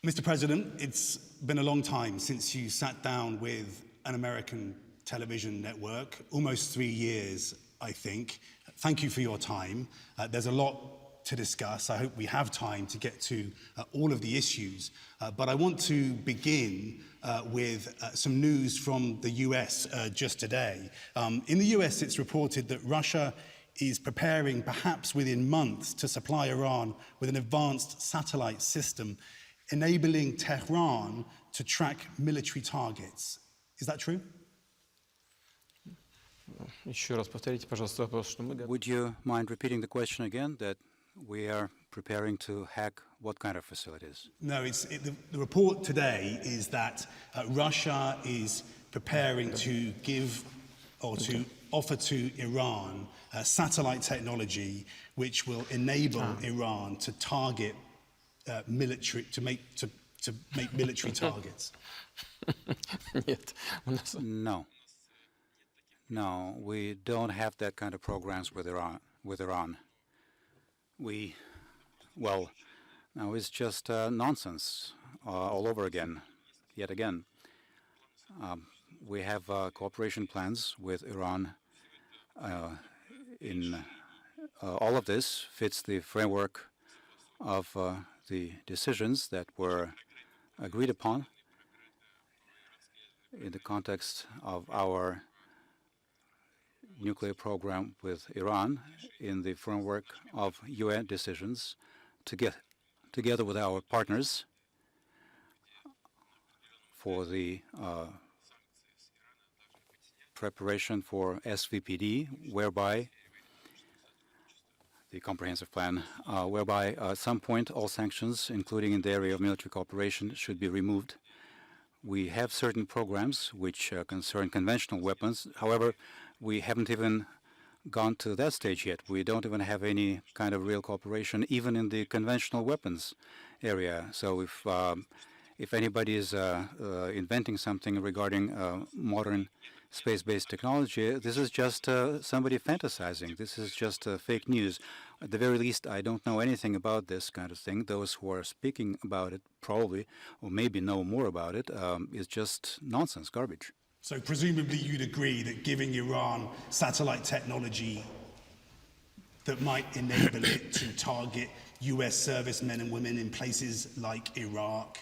Mr. President, it's been a long time since you sat down with an American television network, almost 3 years, I think. Thank you for your time. There's a lot to discuss. I hope we have time to get to all of the issues. But I want to begin with some news from the US just today. In the US, it's reported that Russia is preparing, perhaps within months, to supply Iran with an advanced satellite system enabling Tehran to track military targets. Is that true? Would you mind repeating the question again, that we are preparing to hack what kind of facilities? No, the report today is that Russia is preparing to give or to offer to Iran satellite technology which will enable Iran to target military, to make military targets. No, we don't have that kind of programs with Iran. Now it's just nonsense all over again, yet again. We have cooperation plans with Iran. All of this fits the framework of the decisions that were agreed upon in the context of our nuclear program with Iran, in the framework of UN decisions, together with our partners for the preparation for SVPD, whereby the comprehensive plan, whereby at some point all sanctions, including in the area of military cooperation, should be removed. We have certain programs which concern conventional weapons. However, we haven't even gone to that stage yet. We don't even have any kind of real cooperation, even in the conventional weapons area. So if anybody is inventing something regarding modern space-based technology, this is just somebody fantasizing. This is just fake news. At the very least, I don't know anything about this kind of thing. Those who are speaking about it probably, or maybe know more about it, is just nonsense, garbage. So presumably you'd agree that giving Iran satellite technology that might enable it to target US servicemen and women in places like Iraq,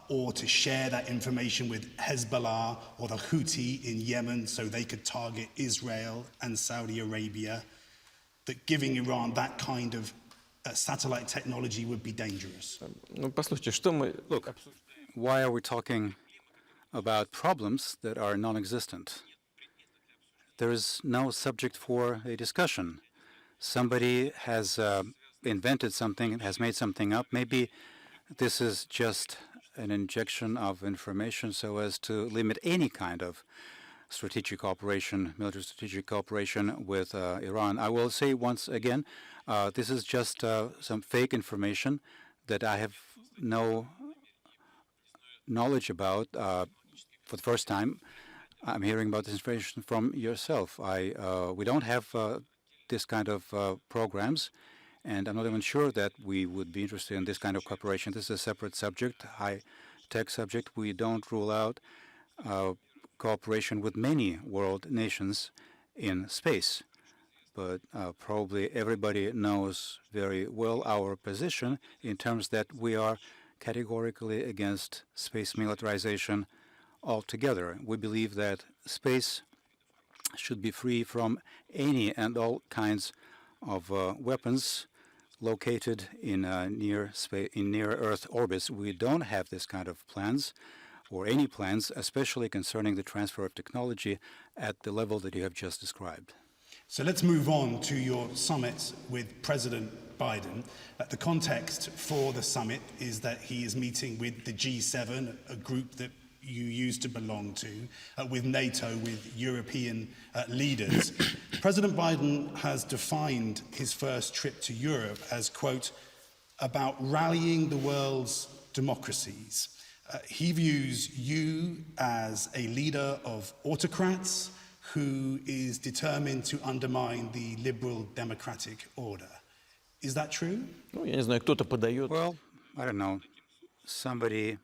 or to share that information with Hezbollah or the Houthi in Yemen so they could target Israel and Saudi Arabia, that giving Iran that kind of satellite technology would be dangerous? Look, why are we talking about problems that are non-existent? There is no subject for a discussion. Somebody has invented something, has made something up. Maybe this is just an injection of information so as to limit any kind of strategic cooperation, military strategic cooperation with Iran. I will say once again, this is just some fake information that I have no knowledge about. For the first time, I'm hearing about this information from yourself. We don't have this kind of programs, and I'm not even sure that we would be interested in this kind of cooperation. This is a separate subject, high-tech subject. We don't rule out cooperation with many world nations in space. But probably everybody knows very well our position in terms that we are categorically against space militarization altogether. We believe that space should be free from any and all kinds of weapons located in near Earth orbits. We don't have this kind of plans or any plans, especially concerning the transfer of technology at the level that you have just described. So let's move on to your summit with President Biden. The context for the summit is that he is meeting with the G7, a group that you used to belong to, with NATO, with European leaders. President Biden has defined his first trip to Europe as, quote, about rallying the world's democracies. He views you as a leader of autocrats who is determined to undermine the liberal democratic order. Is that true? Well, I don't know. somebody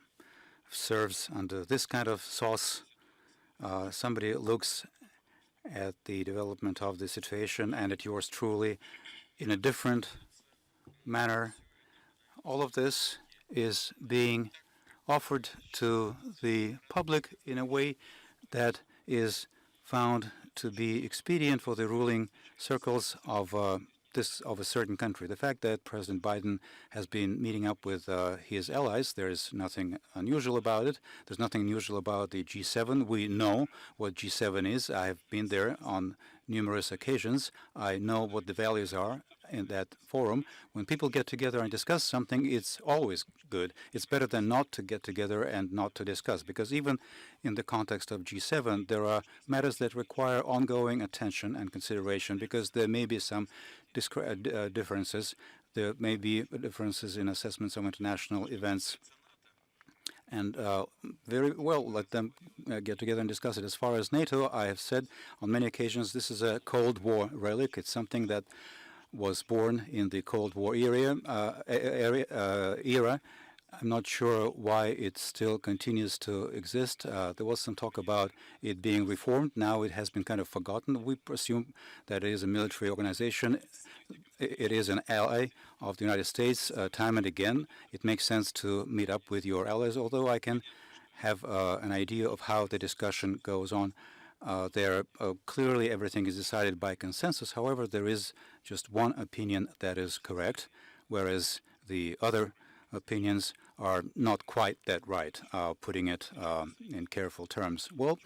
serves under this kind of sauce, somebody looks at the development of the situation and at yours truly in a different manner. All of this is being offered to the public in a way that is found to be expedient for the ruling circles of a certain country. The fact that President Biden has been meeting up with his allies, there is nothing unusual about it. There's nothing unusual about the G7. We know what G7 is. I have been there on numerous occasions. I know what the values are in that forum. When people get together and discuss something, it's always good. It's better than not to get together and not to discuss, because even in the context of G7, there are matters that require ongoing attention and consideration, because there may be some differences. There may be differences in assessments of international events. And very well, let them get together and discuss it. As far as NATO, I have said on many occasions, this is a Cold War relic. It's something that was born in the Cold War era. I'm not sure why it still continues to exist. There was some talk about it being reformed. Now it has been kind of forgotten. We presume that it is a military organization. It is an ally of the United States time and again. It makes sense to meet up with your allies, although I can have an idea of how the discussion goes on. There clearly everything is decided by consensus. However, there is just one opinion that is correct, whereas the other opinions are not quite that right, putting it in careful terms. Well,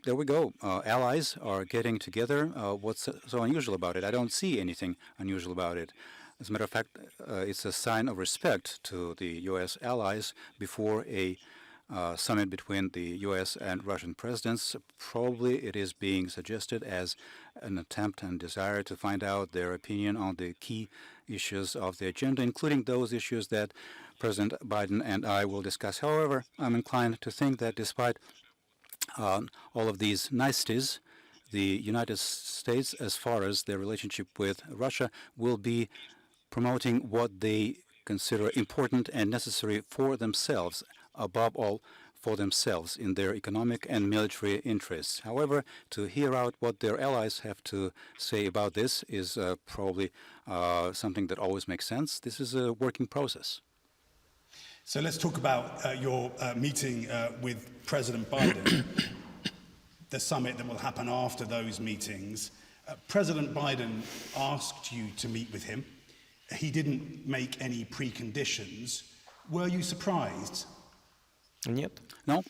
there we go. Allies are getting together. What's so unusual about it? I don't see anything unusual about it. As a matter of fact, it's a sign of respect to the U.S. allies before a summit between the U.S. and Russian presidents. Probably it is being suggested as an attempt and desire to find out their opinion on the key issues of the agenda, including those issues that President Biden and I will discuss. However, I'm inclined to think that despite all of these niceties, the United States, as far as their relationship with Russia, will be promoting what they consider important and necessary for themselves, above all for themselves in their economic and military interests. However, to hear out what their allies have to say about this is probably something that always makes sense. This is a working process. So let's talk about your meeting with President Biden, the summit that will happen after those meetings. President Biden asked you to meet with him. He didn't make any preconditions. Were you surprised? No.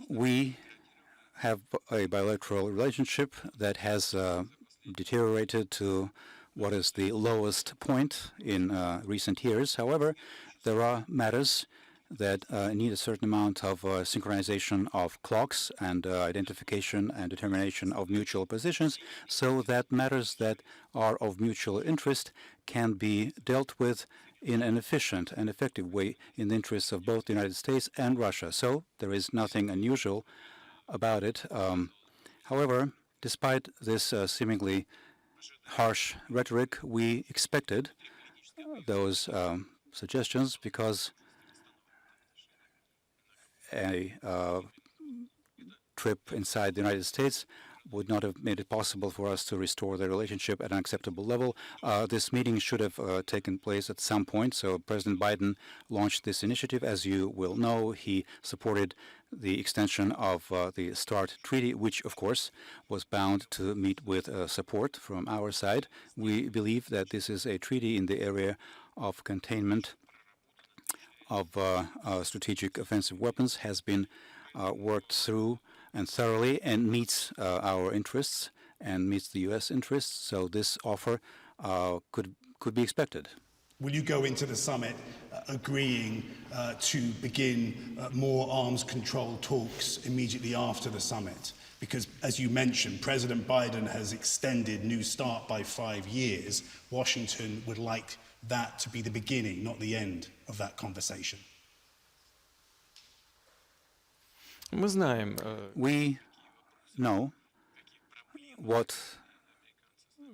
We have a bilateral relationship that has deteriorated to what is the lowest point in recent years. However, there are matters that need a certain amount of synchronization of clocks and identification and determination of mutual positions, so that matters that are of mutual interest can be dealt with in an efficient and effective way in the interests of both the United States and Russia. So there is nothing unusual about it. However, despite this seemingly harsh rhetoric, we expected those suggestions, because a trip inside the United States would not have made it possible for us to restore the relationship at an acceptable level. This meeting should have taken place at some point, so President Biden launched this initiative. As you will know, he supported the extension of the START treaty, which, of course, was bound to meet with support from our side. We believe that this is a treaty in the area of containment of strategic offensive weapons, has been worked through and thoroughly, and meets our interests and meets the U.S. interests. So this offer could be expected. Will you go into the summit agreeing to begin more arms control talks immediately after the summit? Because, as you mentioned, President Biden has extended New START by 5 years. Washington would like that to be the beginning, not the end of that conversation. We know what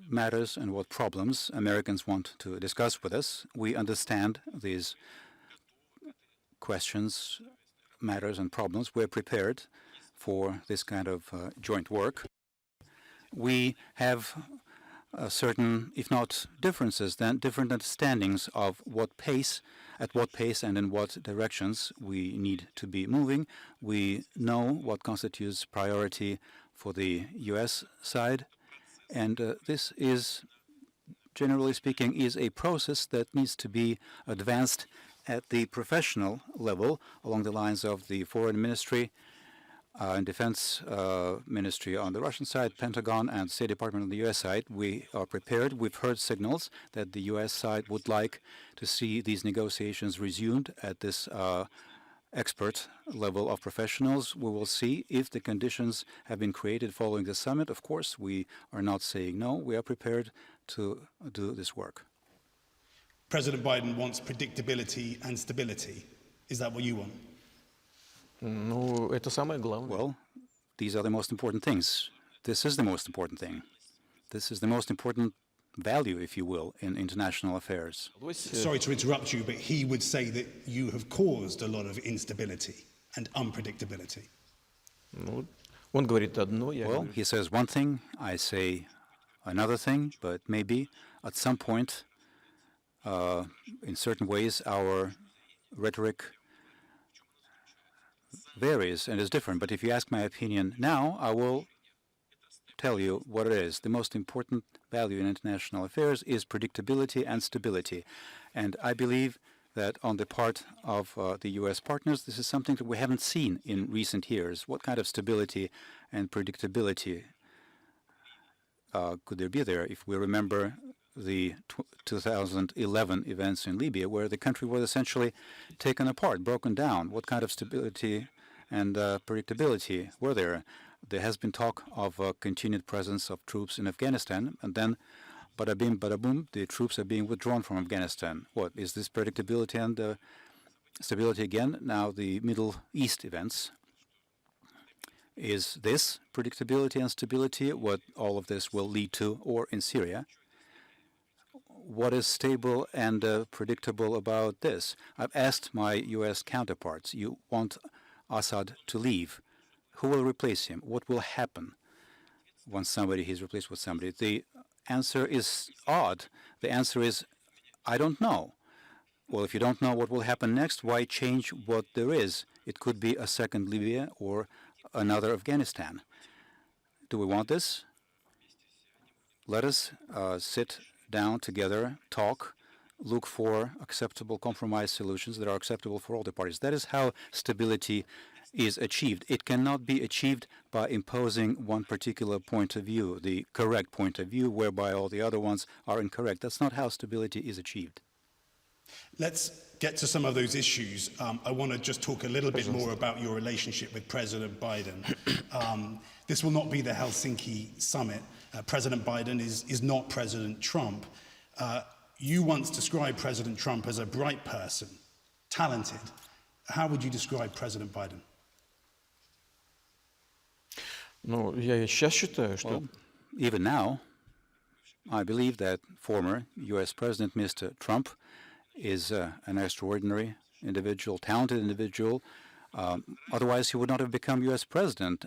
matters and what problems Americans want to discuss with us. We understand these questions, matters, and problems. We're prepared for this kind of joint work. We have certain, if not differences, then different understandings of at what pace and in what directions we need to be moving. We know what constitutes priority for the U.S. side, and this is, generally speaking, is a process that needs to be advanced at the professional level along the lines of the Foreign Ministry and Defense Ministry on the Russian side, Pentagon, and State Department on the U.S. side. We are prepared. We've heard signals that the U.S. side would like to see these negotiations resumed at this expert level of professionals. We will see if the conditions have been created following the summit. Of course, we are not saying no. We are prepared to do this work. President Biden wants predictability and stability. Is that what you want? Well, these are the most important things. This is the most important thing. This is the most important value, if you will, in international affairs. Sorry to interrupt you, but he would say that you have caused a lot of instability and unpredictability. Well, he says one thing, I say another thing, but maybe at some point, in certain ways, our rhetoric varies and is different. But if you ask my opinion now, I will tell you what it is. The most important value in international affairs is predictability and stability. And I believe that on the part of the U.S. partners, this is something that we haven't seen in recent years. What kind of stability and predictability could there be there? If we remember the 2011 events in Libya, where the country was essentially taken apart, broken down. What kind of stability and predictability were there? There has been talk of a continued presence of troops in Afghanistan, and then, bada bing, bada boom, the troops are being withdrawn from Afghanistan. What is this predictability and stability again? Now the Middle East events. Is this predictability and stability what all of this will lead to, or in Syria? What is stable and predictable about this? I've asked my U.S. counterparts, you want Assad to leave. Who will replace him? What will happen once somebody is replaced with somebody? The answer is odd. The answer is, I don't know. Well, if you don't know what will happen next, why change what there is? It could be a second Libya or another Afghanistan. Do we want this? Let us sit down together, talk, look for acceptable compromise solutions that are acceptable for all the parties. That is how stability is achieved. It cannot be achieved by imposing one particular point of view, the correct point of view, whereby all the other ones are incorrect. That's not how stability is achieved. Let's get to some of those issues. I want to just talk a little bit more about your relationship with President Biden. This will not be the Helsinki summit. President Biden is not President Trump. You once described President Trump as a bright person, talented. How would you describe President Biden? Well, even now, I believe that former U.S. President Mr. Trump is an extraordinary individual, talented individual. Otherwise, he would not have become U.S. President.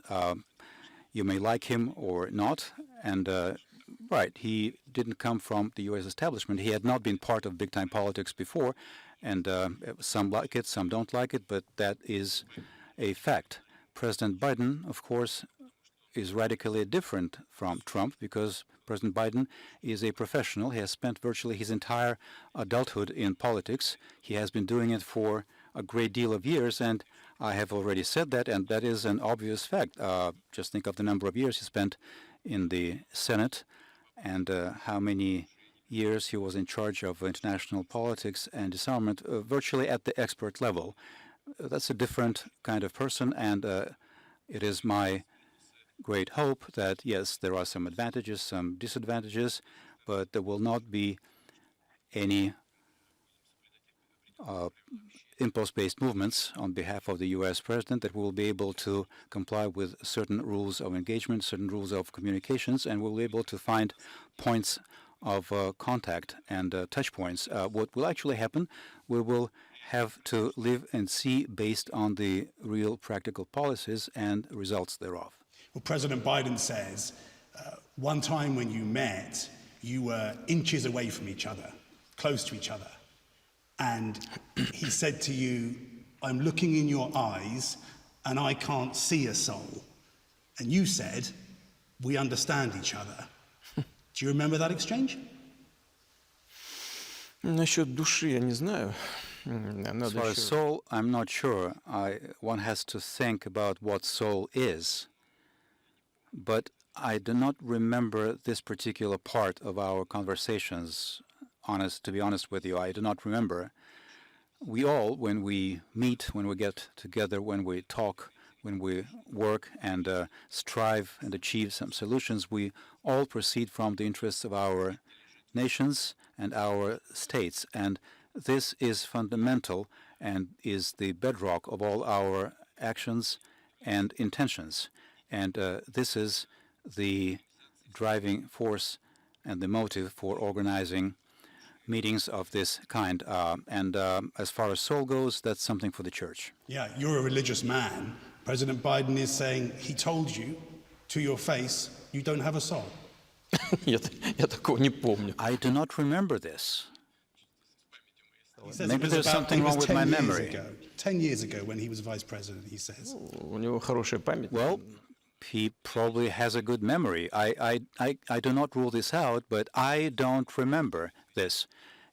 You may like him or not, and right, he didn't come from the U.S. establishment. He had not been part of big-time politics before, and some like it, some don't like it, but that is a fact. President Biden, of course, is radically different from Trump because President Biden is a professional. He has spent virtually his entire adulthood in politics. He has been doing it for a great deal of years, and I have already said that, and that is an obvious fact. Just think of the number of years he spent in the Senate and how many years he was in charge of international politics and disarmament, virtually at the expert level. That's a different kind of person, and it is my great hope that, yes, there are some advantages, some disadvantages, but there will not be any impulse-based movements on behalf of the U.S. president, that we will be able to comply with certain rules of engagement, certain rules of communications, and we'll be able to find points of contact and touch points. What will actually happen, we will have to live and see based on the real practical policies and results thereof. Well, President Biden says one time when you met, you were inches away from each other, close to each other. And he said to you, I'm looking in your eyes and I can't see a soul. And you said, we understand each other. Do you remember that exchange? Насчет души я не знаю. As far as soul, I'm not sure. One has to think about what soul is. But I do not remember this particular part of our conversations. To be honest with you, I do not remember. We all, when we meet, when we get together, when we talk, when we work and strive and achieve some solutions, we all proceed from the interests of our nations and our states. And this is fundamental and is the bedrock of all our actions and intentions. And this is the driving force and the motive for organizing meetings of this kind. As far as soul goes, that's something for the church. Yeah, you're a religious man. President Biden is saying he told you to your face, you don't have a soul. Я такого не помню. I do not remember this. He says Maybe it was there's about, something it was wrong with 10 my years memory. ago. 10 years ago when he was vice president, he says. У него хорошая память. Well, he probably has a good memory. I do not rule this out, but I don't remember this.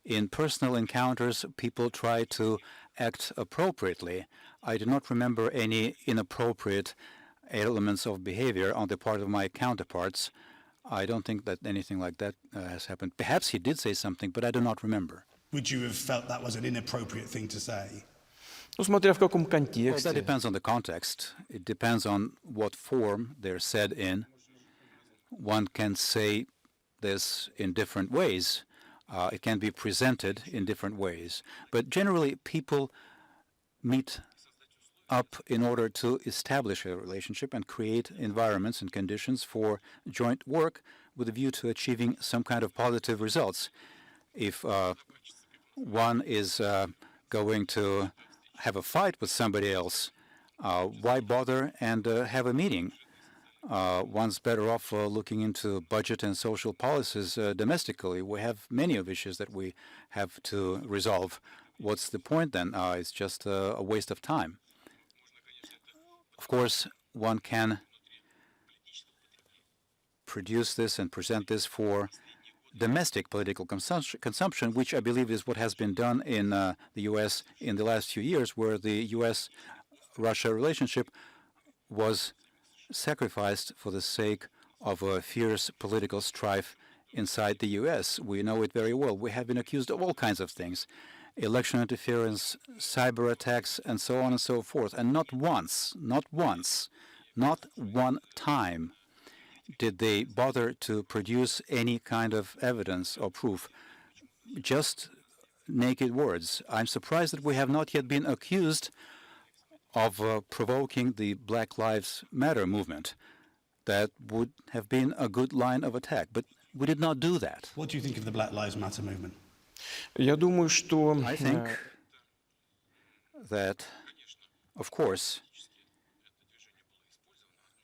In personal encounters, people try to act appropriately. I do not remember any inappropriate elements of behavior on the part of my counterparts. I don't think that anything like that has happened. Perhaps he did say something, but I do not remember. Would you have felt that was an inappropriate thing to say? Ну, смотря в каком Well, контексте. that depends on the context. It depends on what form they're said in. One can say this in different ways. It can be presented in different ways. But generally, people meet up in order to establish a relationship and create environments and conditions for joint work with a view to achieving some kind of positive results. If one is going to have a fight with somebody else, why bother and have a meeting? One's better off looking into budget and social policies domestically. We have many of issues that we have to resolve. What's the point then? It's just a waste of time. Of course, one can produce this and present this for domestic political consumption, which I believe is what has been done in the U.S. in the last few years, where the U.S.-Russia relationship was sacrificed for the sake of a fierce political strife inside the U.S. We know it very well. We have been accused of all kinds of things: election interference, cyber attacks, and so on and so forth. And not one time did they bother to produce any kind of evidence or proof, just naked words. I'm surprised that we have not yet been accused of provoking the Black Lives Matter movement. That would have been a good line of attack, but we did not do that. What do you think of the Black Lives Matter movement? Я думаю, что I think that, of course,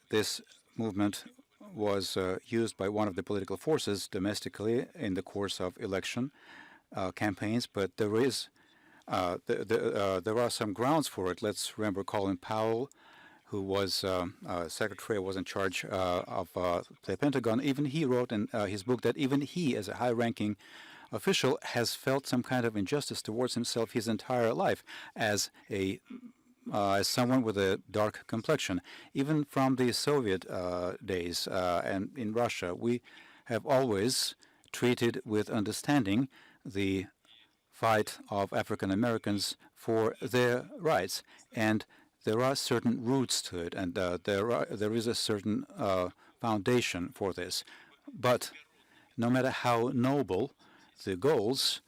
this movement was used by one of the political forces domestically in the course of election campaigns, but there are some grounds for it. Let's remember Colin Powell, who was secretary, was in charge of the Pentagon. Even he wrote in his book that even he, as a high-ranking official, has felt some kind of injustice towards himself his entire life as someone with a dark complexion. Even from the Soviet days and in Russia, we have always treated with understanding the fight of African Americans for their rights. And there are certain roots to it, and there is a certain foundation for this. But no matter how noble the goals,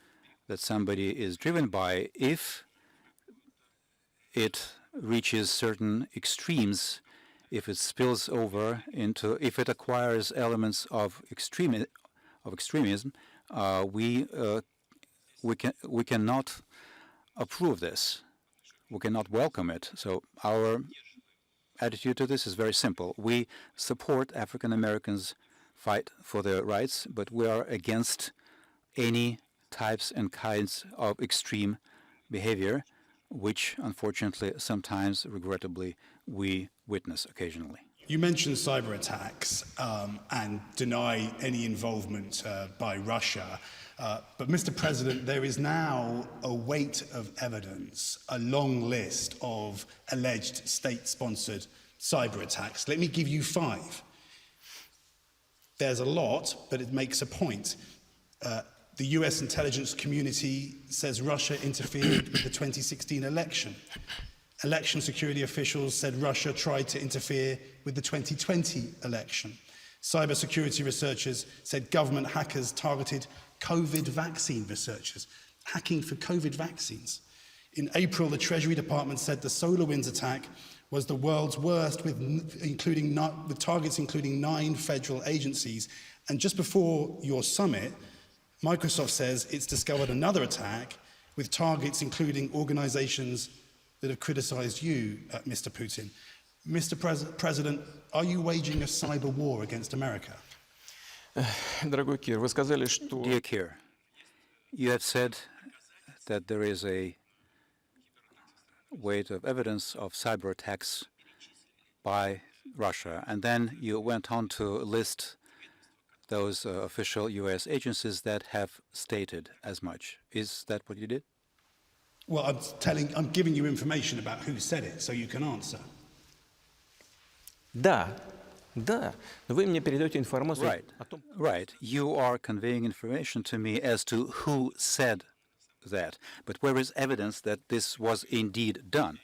that somebody is driven by if it reaches certain extremes, if it spills over into, if it acquires elements of extremism, we cannot approve this. We cannot welcome it. So our attitude to this is very simple. We support African Americans' fight for their rights, but we are against any types and kinds of extreme behavior, which unfortunately sometimes, regrettably, we witness occasionally. You mentioned cyber attacks and deny any involvement by Russia. But Mr. President, there is now a weight of evidence, a long list of alleged state-sponsored cyber attacks. Let me give you 5. There's a lot, but it makes a point. The US intelligence community says Russia interfered with the 2016 election. Election security officials said Russia tried to interfere with the 2020 election. Cybersecurity researchers said government hackers targeted COVID vaccine researchers, hacking for COVID vaccines. In April, the Treasury Department said the SolarWinds attack was the world's worst, with targets including 9 federal agencies. And just before your summit, Microsoft says it's discovered another attack with targets including organizations that have criticized you, Mr. Putin. Mr. President, are you waging a cyber war against America? Дорогой Кир, вы сказали, что... Dear Keir, you have said that there is a weight of evidence of cyber attacks by Russia, and then you went on to list those official U.S. agencies that have stated as much. Is that what you did? Well, I'm giving you information about who said it, so you can answer. Да, да. Но вы мне передаете информацию о том... Right. You are conveying information to me as to who said that. But where is evidence that this was indeed done?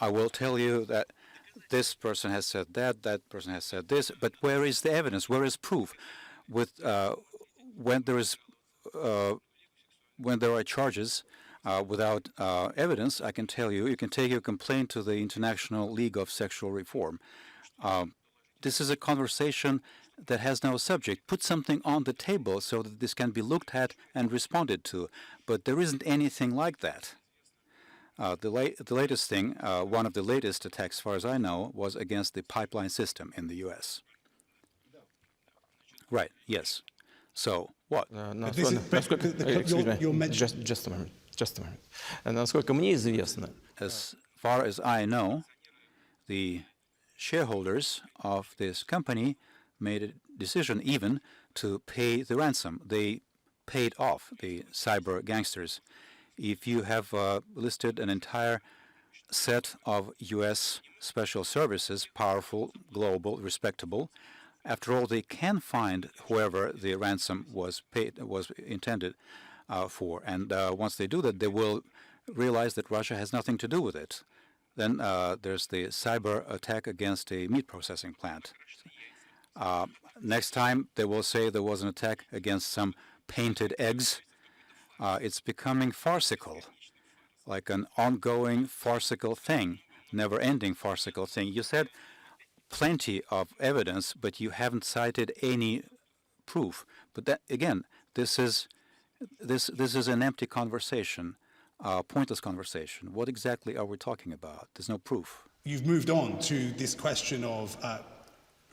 I will tell you that this person has said that, that person has said this, but where is the evidence? Where is proof? When there are charges without evidence, I can tell you, you can take your complaint to the International League of Sexual Reform. This is a conversation that has no subject. Put something on the table so that this can be looked at and responded to. But there isn't anything like that. The latest thing, one of the latest attacks, as far as I know, was against the pipeline system in the U.S. Right, yes. So, what? Just a moment. Насколько мне известно, as far as I know, the shareholders of this company made a decision even to pay the ransom. They paid off the cyber gangsters. If you have listed an entire set of U.S. special services, powerful, global, respectable, after all, they can find whoever the ransom was intended for. And once they do that, they will realize that Russia has nothing to do with it. Then there's the cyber attack against a meat processing plant. Next time, they will say there was an attack against some painted eggs. It's becoming farcical, like an ongoing farcical thing, never-ending farcical thing. You said plenty of evidence, but you haven't cited any proof. But that, again, this is an empty conversation, pointless conversation. What exactly are we talking about? There's no proof. You've moved on to this question of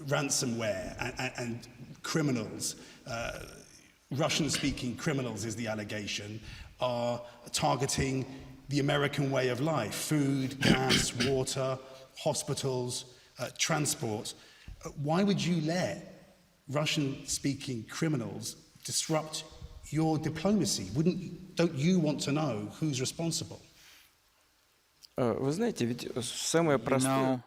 ransomware and criminals. Russian-speaking criminals, is the allegation, are targeting the American way of life: food, gas, water, hospitals, transport. Why would you let Russian-speaking criminals disrupt your diplomacy? Don't you want to know who's responsible? Вы знаете, ведь самое простое...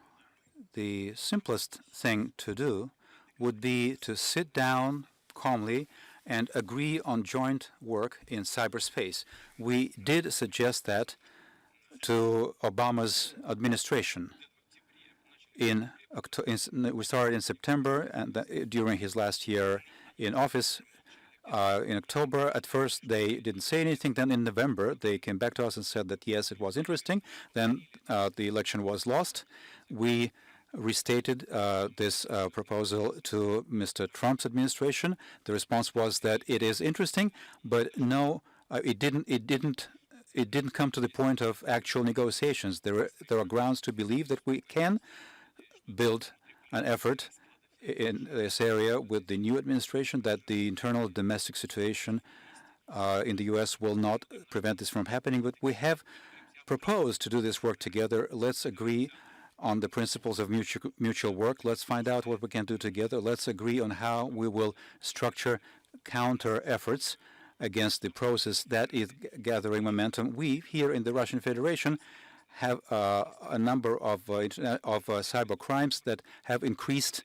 The simplest thing to do would be to sit down calmly and agree on joint work in cyberspace. We did suggest that to Obama's administration. We started in September, and during his last year in office, In October, at first, they didn't say anything. Then in November, they came back to us and said that, yes, it was interesting. Then the election was lost. We restated this proposal to Mr. Trump's administration. The response was that it is interesting, but no, it didn't come to the point of actual negotiations. There are grounds to believe that we can build an effort in this area with the new administration, that the internal domestic situation in the U.S. will not prevent this from happening. But we have proposed to do this work together. Let's agree on the principles of mutual work. Let's find out what we can do together. Let's agree on how we will structure counter efforts against the process that is gathering momentum. We here in the Russian Federation have a number of cyber crimes that have increased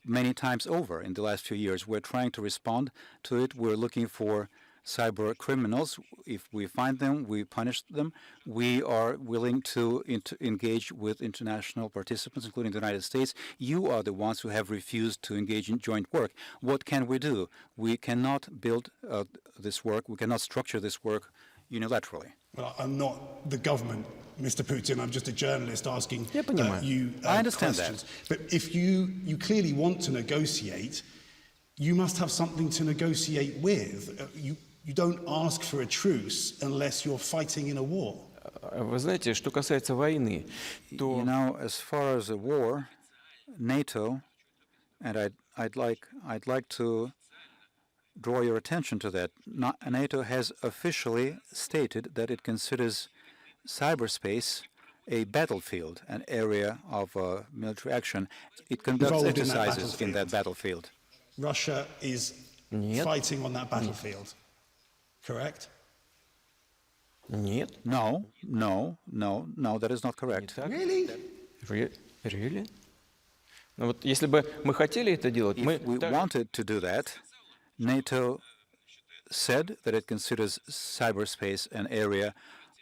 many times over in the last few years. We're trying to respond to it. We're looking for cyber criminals. If we find them, we punish them. We are willing to engage with international participants, including the United States. You are the ones who have refused to engage in joint work. What can we do? We cannot build this work. We cannot structure this work unilaterally. Well, I'm not the government, Mr. Putin. I'm just a journalist asking you I understand questions. that. But if you clearly want to negotiate, you must have something to negotiate with. You don't ask for a truce unless you're fighting in a war. Вы знаете, что касается войны, то... You know, as far as a war, NATO, and I'd like to draw your attention to that. NATO has officially stated that it considers cyberspace a battlefield, an area of military action. It conducts exercises in that battlefield. Russia is fighting on that battlefield, correct? Нет. No, that is not correct. Really? Really? Ну вот если бы мы хотели это делать, мы... If we wanted to do that, NATO said that it considers cyberspace an area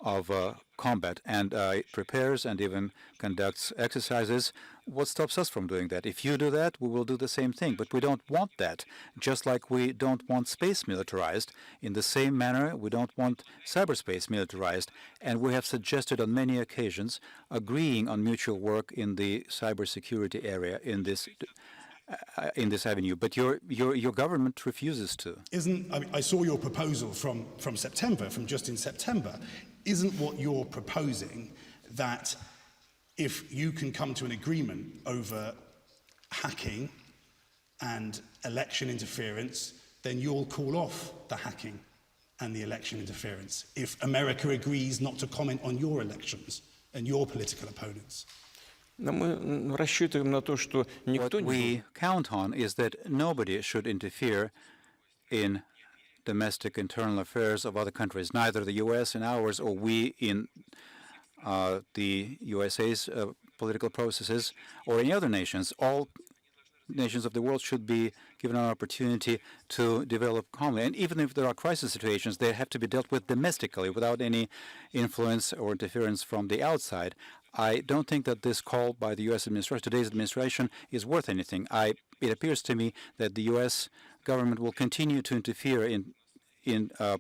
of combat, and it prepares and even conducts exercises. What stops us from doing that? If you do that, we will do the same thing, but we don't want that. Just like we don't want space militarized, in the same manner, we don't want cyberspace militarized, and we have suggested on many occasions agreeing on mutual work in the cybersecurity area in this avenue, but your government refuses to. I saw your proposal from September, from just in September. Isn't what you're proposing that if you can come to an agreement over hacking and election interference, then you'll call off the hacking and the election interference if America agrees not to comment on your elections and your political opponents? Но мы рассчитываем на то, что никто What we count on is that nobody should interfere in domestic internal affairs of other countries, neither the U.S. in ours or we in the USA's political processes or any other nations. All nations of the world should be given an opportunity to develop calmly. And even if there are crisis situations, they have to be dealt with domestically without any influence or interference from the outside. I don't think that this call by the U.S. administration, today's administration, is worth anything. It appears to me that the U.S. government will continue to interfere in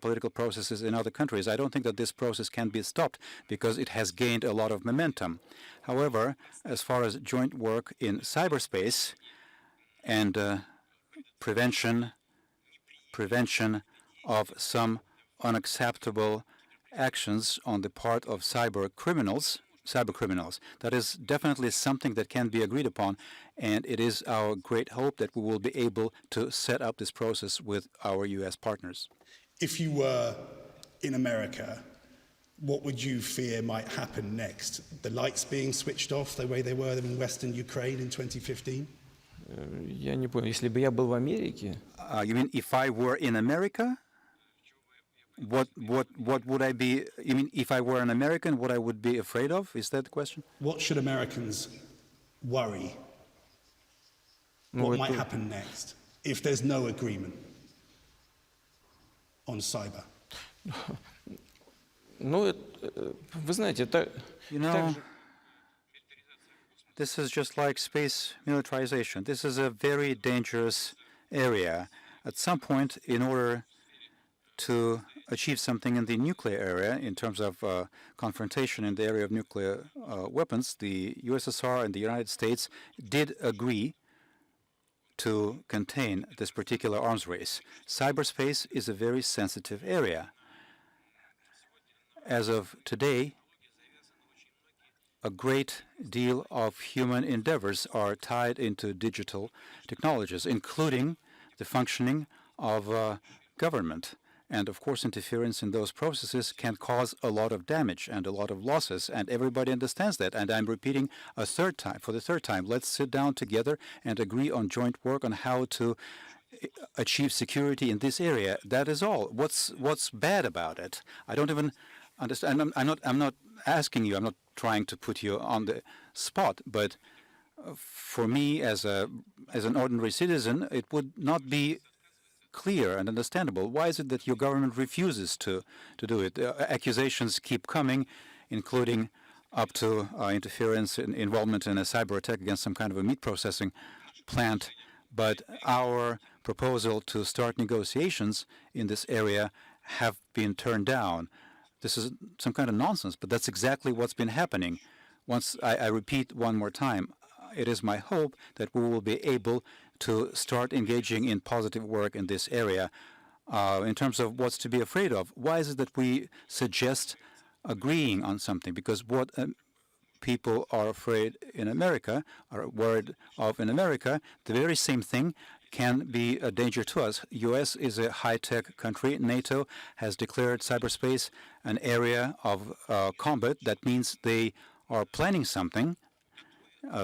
political processes in other countries. I don't think that this process can be stopped because it has gained a lot of momentum. However, as far as joint work in cyberspace and prevention of some unacceptable actions on the part of cyber criminals, that is definitely something that can be agreed upon, and it is our great hope that we will be able to set up this process with our U.S. partners. If you were in America, what would you fear might happen next? The lights being switched off the way they were in Western Ukraine in 2015? Я не понял, если бы я был в Америке... You mean if I were in America? What would I be? You mean if I were an American, what I would be afraid of? Is that the question? What should Americans worry? What might happen next if there's no agreement on cyber? Ну, вы знаете, это... You know, this is just like space militarization. This is a very dangerous area. At some point, in order to achieve something in the nuclear area, in terms of confrontation in the area of nuclear weapons, the USSR and the United States did agree to contain this particular arms race. Cyberspace is a very sensitive area. As of today, a great deal of human endeavors are tied into digital technologies, including the functioning of government. And of course, interference in those processes can cause a lot of damage and a lot of losses, and everybody understands that. And I'm repeating for the third time, let's sit down together and agree on joint work on how to achieve security in this area. That is all. What's bad about it? I don't even understand. I'm not asking you. I'm not trying to put you on the spot, but for me, as an ordinary citizen, it would not be clear and understandable. Why is it that your government refuses to do it? Accusations keep coming, including up to interference and involvement in a cyber attack against some kind of a meat processing plant. But our proposal to start negotiations in this area have been turned down. This is some kind of nonsense, but that's exactly what's been happening. Once I repeat one more time, it is my hope that we will be able to start engaging in positive work in this area. In terms of what's to be afraid of, why is it that we suggest agreeing on something? Because what people are afraid in America, are worried of in America, the very same thing can be a danger to us. U.S. is a high-tech country. NATO has declared cyberspace an area of combat. That means they are planning something.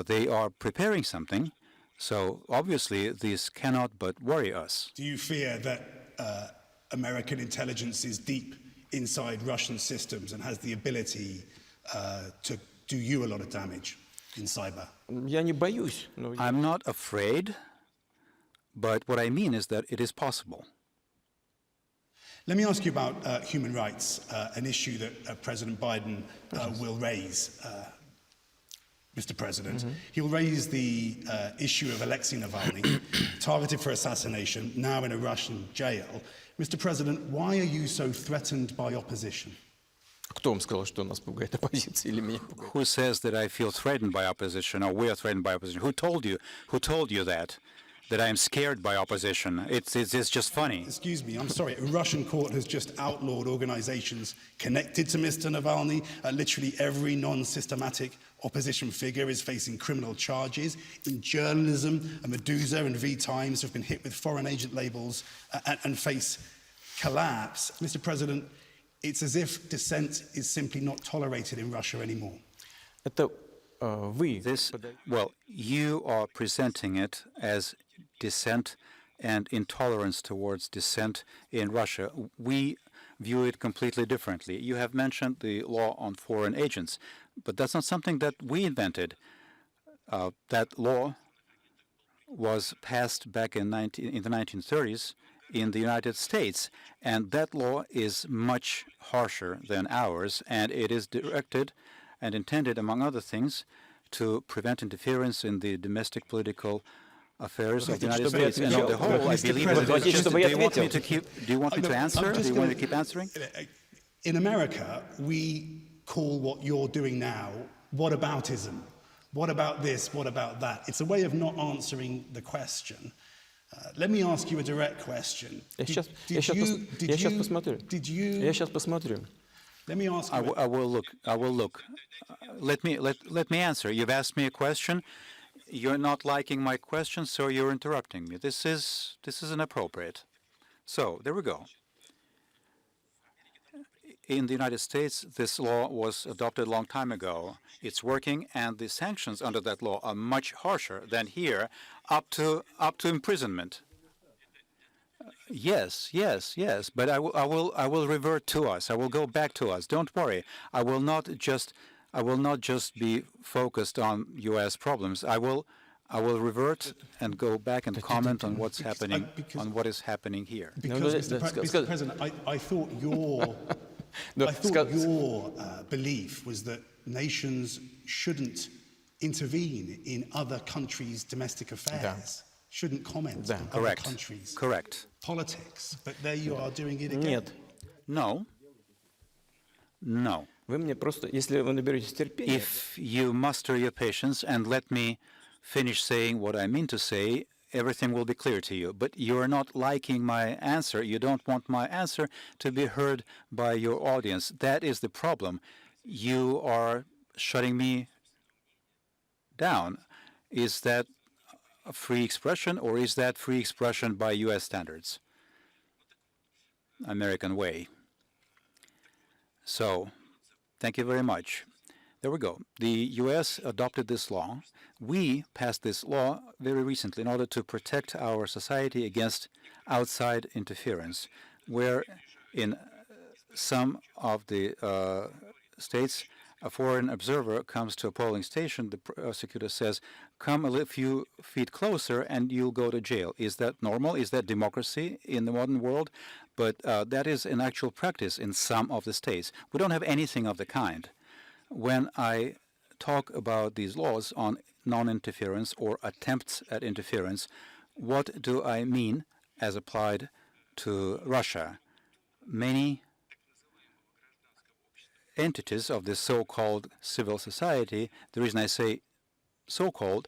They are preparing something. So obviously, this cannot but worry us. Do you fear that American intelligence is deep inside Russian systems and has the ability to do you a lot of damage in cyber? Я не боюсь, но I'm not afraid, but what I mean is that it is possible. Let me ask you about human rights, an issue that President Biden will raise. Mr. President, he'll raise the issue of Alexei Navalny, targeted for assassination, now in a Russian jail. Mr. President, why are you so threatened by opposition? кто вам сказал, что нас пугает оппозиция или меня пугает? Who says that I feel threatened by opposition, or we are threatened by opposition? Who told you that I am scared by opposition? It's just funny. Excuse me, I'm sorry. A Russian court has just outlawed organizations connected to Mr. Navalny. Literally every non-systematic opposition figure is facing criminal charges. In journalism, Medusa and V-Times have been hit with foreign agent labels and face collapse. Mr. President, it's as if dissent is simply not tolerated in Russia anymore. Это вы. Well, you are presenting it as dissent and intolerance towards dissent in Russia. We view it completely differently. You have mentioned the law on foreign agents, but that's not something that we invented. That law was passed back in the 1930s in the United States, and that law is much harsher than ours, and it is directed and intended, among other things, to prevent interference in the domestic political affairs of the United States. And on the whole, I believe that it's just, do you want me to answer? Do you want me to keep answering? In America, we call what you're doing now whataboutism. What about this? What about that? It's a way of not answering the question. Let me ask you a direct question. Я сейчас посмотрю. Let me ask you. I will look. Let me answer. You've asked me a question. You're not liking my question, so you're interrupting me. This is inappropriate. So there we go. In the United States, this law was adopted a long time ago. It's working, and the sanctions under that law are much harsher than here, up to imprisonment. Yes. But I will revert to us. I will go back to us. Don't worry. I will not just be focused on U.S. problems. I will revert and go back and comment on what's happening, on what is happening here. Because, Mr. President, I thought your belief was that nations shouldn't intervene in other countries' domestic affairs. shouldn't comment Да. on other Correct. countries' Correct. politics. But there you are doing it again. Нет. No. No. Вы мне просто, если вы наберетесь терпения, If you muster your patience and let me finish saying what I mean to say, everything will be clear to you. But you're not liking my answer. You don't want my answer to be heard by your audience. That is the problem. You are shutting me down. Is that a free expression, or is that free expression by U.S. standards? American way. So, thank you very much. There we go. The U.S. adopted this law. We passed this law very recently in order to protect our society against outside interference, where in some of the states, a foreign observer comes to a polling station, the prosecutor says, come a few feet closer and you'll go to jail. Is that normal? Is that democracy in the modern world? But that is in actual practice in some of the states. We don't have anything of the kind. When I talk about these laws on non-interference or attempts at interference, what do I mean as applied to Russia? Many entities of the so-called civil society, the reason I say so-called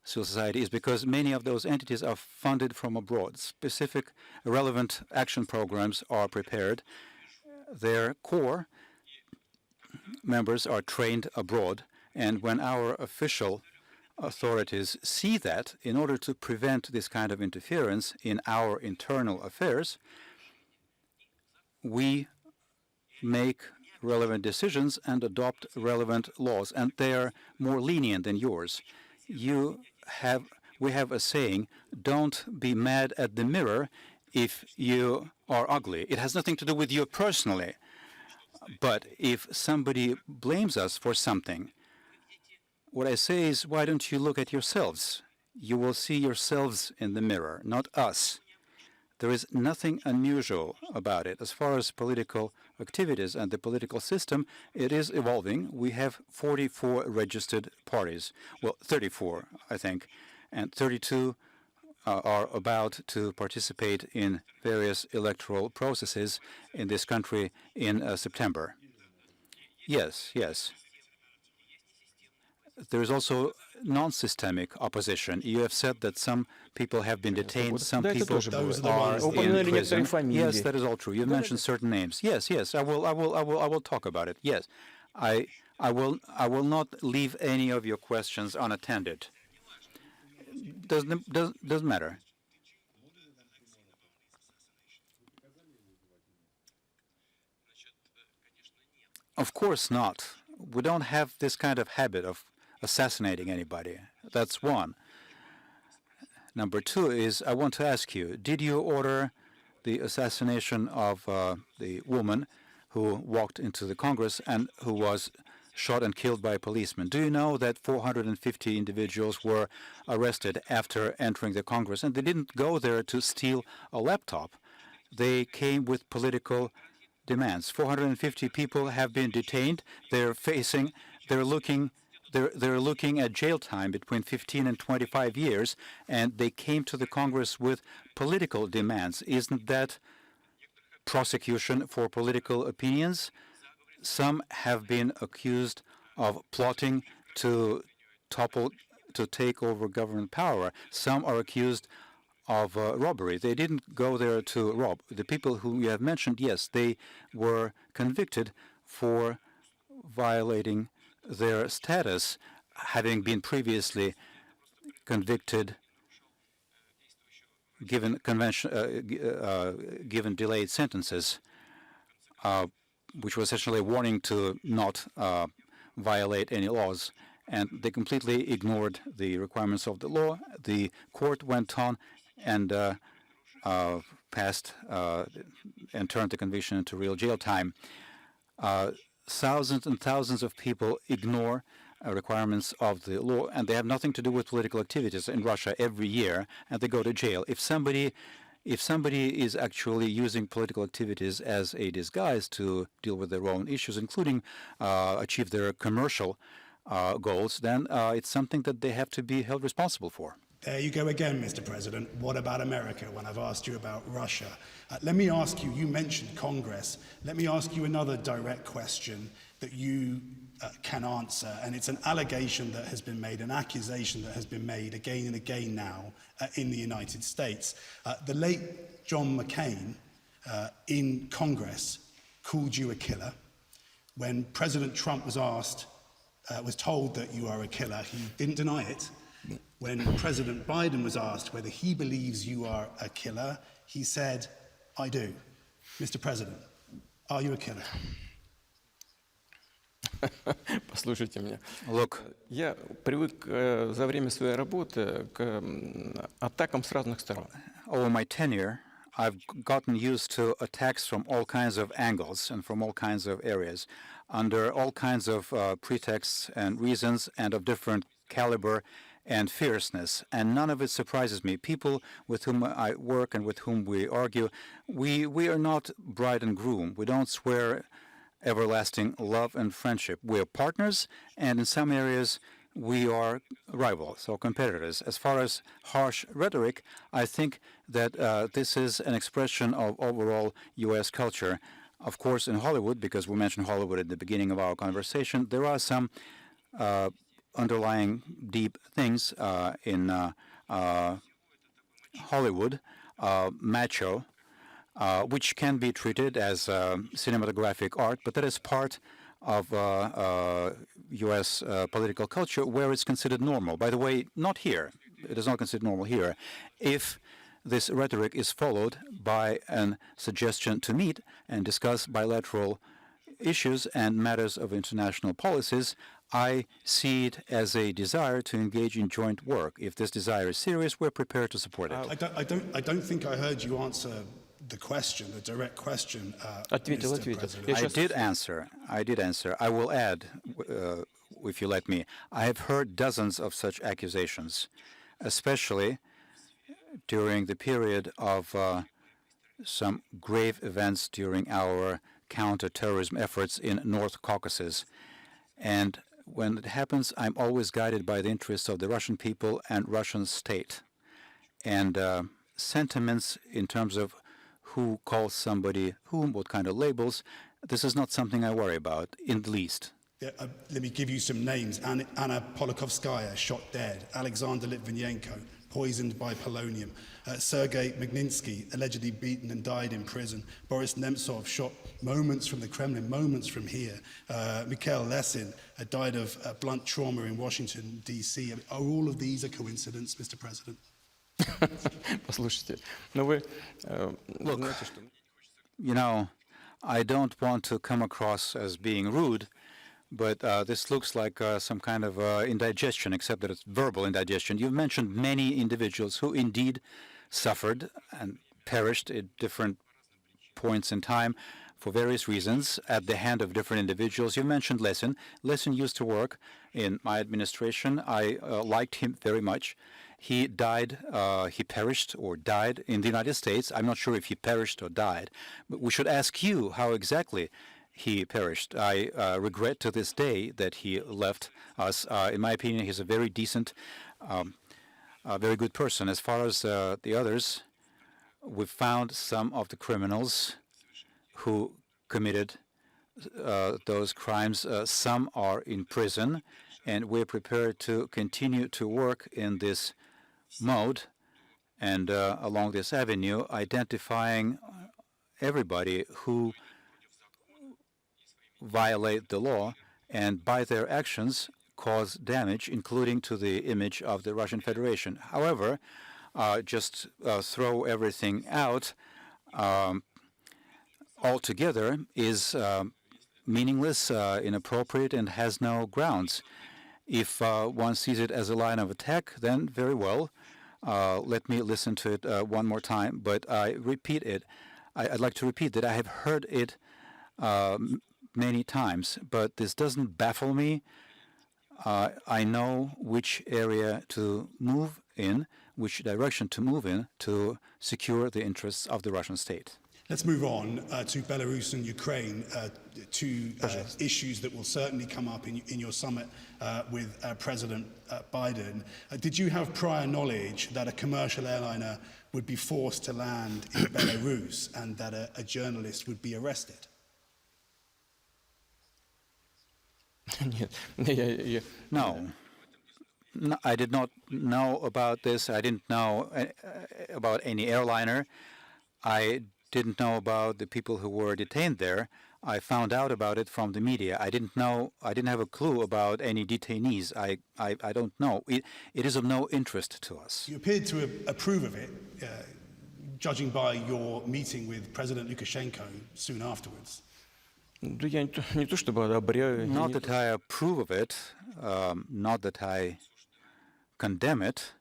civil society is because many of those entities are funded from abroad. Specific relevant action programs are prepared. Their core members are trained abroad, and when our official authorities see that, in order to prevent this kind of interference in our internal affairs, we make relevant decisions and adopt relevant laws, and they are more lenient than yours. We have a saying, don't be mad at the mirror if you are ugly. It has nothing to do with you personally. But if somebody blames us for something, what I say is, why don't you look at yourselves? You will see yourselves in the mirror, not us. There is nothing unusual about it. As far as political activities and the political system, it is evolving. We have 44 registered parties. Well, 34, I think, and 32 are about to participate in various electoral processes in this country in September. Yes, yes. There is also non-systemic opposition. You have said that some people have been detained, some people are in prison. Yes, that is all true. You mentioned certain names. Yes, yes. I will talk about it. Yes, I will not leave any of your questions unattended. Doesn't matter. Of course not. We don't have this kind of habit of assassinating anybody. That's one. Number two is, I want to ask you, did you order the assassination of the woman who walked into the Congress and who was shot and killed by a policeman? Do you know that 450 individuals were arrested after entering the Congress? And they didn't go there to steal a laptop. They came with political demands. 450 people have been detained. They're looking at jail time between 15 and 25 years, and they came to the Congress with political demands. Isn't that prosecution for political opinions? Some have been accused of plotting to take over government power. Some are accused of robbery. They didn't go there to rob. The people whom you have mentioned, yes, they were convicted for violating their status, having been previously convicted, given delayed sentences, which was essentially a warning to not violate any laws. And they completely ignored the requirements of the law. The court went on and passed and turned the conviction into real jail time. Thousands and thousands of people ignore requirements of the law, and they have nothing to do with political activities in Russia every year, and they go to jail. If somebody is actually using political activities as a disguise to deal with their own issues, including achieve their commercial goals, then it's something that they have to be held responsible for. There you go again, Mr. President. What about America when I've asked you about Russia? Let me ask you, you mentioned Congress. Let me ask you another direct question that you can answer. And it's an allegation that has been made, an accusation that has been made again and again now in the United States. The late John McCain in Congress called you a killer. When President Trump was told that you are a killer, he didn't deny it. When President Biden was asked whether he believes you are a killer, he said, I do. Mr. President, are you a killer? Послушайте меня. Look, Я привык за время своей работы к атакам с разных сторон. over my tenure, I've gotten used to attacks from all kinds of angles and from all kinds of areas, under all kinds of pretexts and reasons and of different caliber and fierceness, and none of it surprises me. People with whom I work and with whom we argue, we are not bride and groom. We don't swear everlasting love and friendship. We are partners, and in some areas we are rivals or competitors. As far as harsh rhetoric, I think that this is an expression of overall U.S. culture. Of course, in Hollywood, because we mentioned Hollywood at the beginning of our conversation, there are some underlying deep things in Hollywood, macho, which can be treated as cinematographic art, but that is part of U.S. Political culture where it's considered normal. By the way, not here. It is not considered normal here. If this rhetoric is followed by a suggestion to meet and discuss bilateral issues and matters of international policies, I see it as a desire to engage in joint work. If this desire is serious, we're prepared to support it. I don't think I heard you answer the question, the direct question, Ответил. Mr. President. I did answer. I will add, if you let me, I have heard dozens of such accusations, especially during the period of some grave events during our counter-terrorism efforts in North Caucasus. And when it happens, I'm always guided by the interests of the Russian people and Russian state. And sentiments in terms of who calls somebody whom, what kind of labels, this is not something I worry about in the least. Yeah, let me give you some names. Anna Politkovskaya, shot dead. Alexander Litvinenko, poisoned by polonium. Sergei Magnitsky, allegedly beaten and died in prison. Boris Nemtsov, shot moments from the Kremlin, moments from here. Mikhail Lesin died of blunt trauma in Washington, D.C. Are all of these a coincidence, Mr. President? Послушайте, но вы Look, знаете, что... you know, I don't want to come across as being rude, but this looks like some kind of indigestion, except that it's verbal indigestion. You've mentioned many individuals who indeed suffered and perished at different points in time for various reasons at the hand of different individuals. You mentioned Lesin. Lesin used to work in my administration. I liked him very much. He died, he perished or died in the United States. I'm not sure if he perished or died, but we should ask you how exactly he perished. I regret to this day that he left us. In my opinion, he's a very decent, very good person. As far as the others, we've found some of the criminals who committed those crimes. Some are in prison, and we're prepared to continue to work in this mode and along this avenue, identifying everybody who violate the law and by their actions cause damage, including to the image of the Russian Federation. However, just throw everything out altogether is meaningless, inappropriate, and has no grounds. If one sees it as a line of attack, then very well. Let me listen to it one more time, but I repeat it. I'd like to repeat that I have heard it many times, but this doesn't baffle me. I know which area to move in, which direction to move in to secure the interests of the Russian state. Let's move on to Belarus and Ukraine, two issues that will certainly come up in your summit with President Biden. Did you have prior knowledge that a commercial airliner would be forced to land in Belarus and that a journalist would be arrested? No. No, I did not know about this. I didn't know about any airliner. I didn't know about the people who were detained there. I found out about it from the media. I didn't have a clue about any detainees. I don't know. It is of no interest to us. You appeared to approve of it, judging by your meeting with President Lukashenko soon afterwards. Not that I approve of it, not that I condemn it,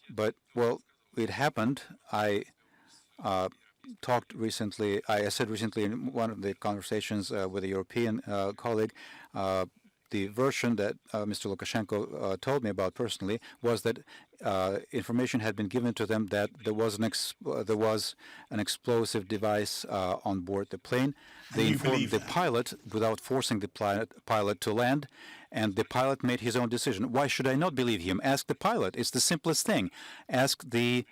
but, well, it happened. I said recently in one of the conversations with a European colleague, the version that Mr. Lukashenko told me about personally was that information had been given to them that there was an explosive device on board the plane. They informed the pilot without forcing the pilot to land, and the pilot made his own decision. Why should I not believe him? Ask the pilot. It's the simplest thing. Ask the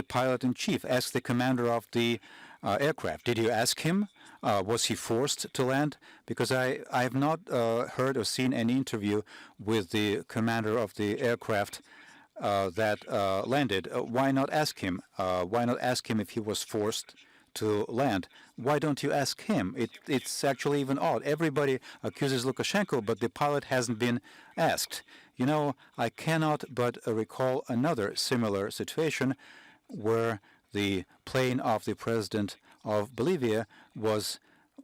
pilot-in-chief. Ask the commander of the aircraft. Did you ask him? Was he forced to land? Because I have not heard or seen any interview with the commander of the aircraft that landed. Why not ask him? Why not ask him if he was forced to land? Why don't you ask him? It's actually even odd. Everybody accuses Lukashenko, but the pilot hasn't been asked. You know, I cannot but recall another similar situation where the plane of the president of Bolivia was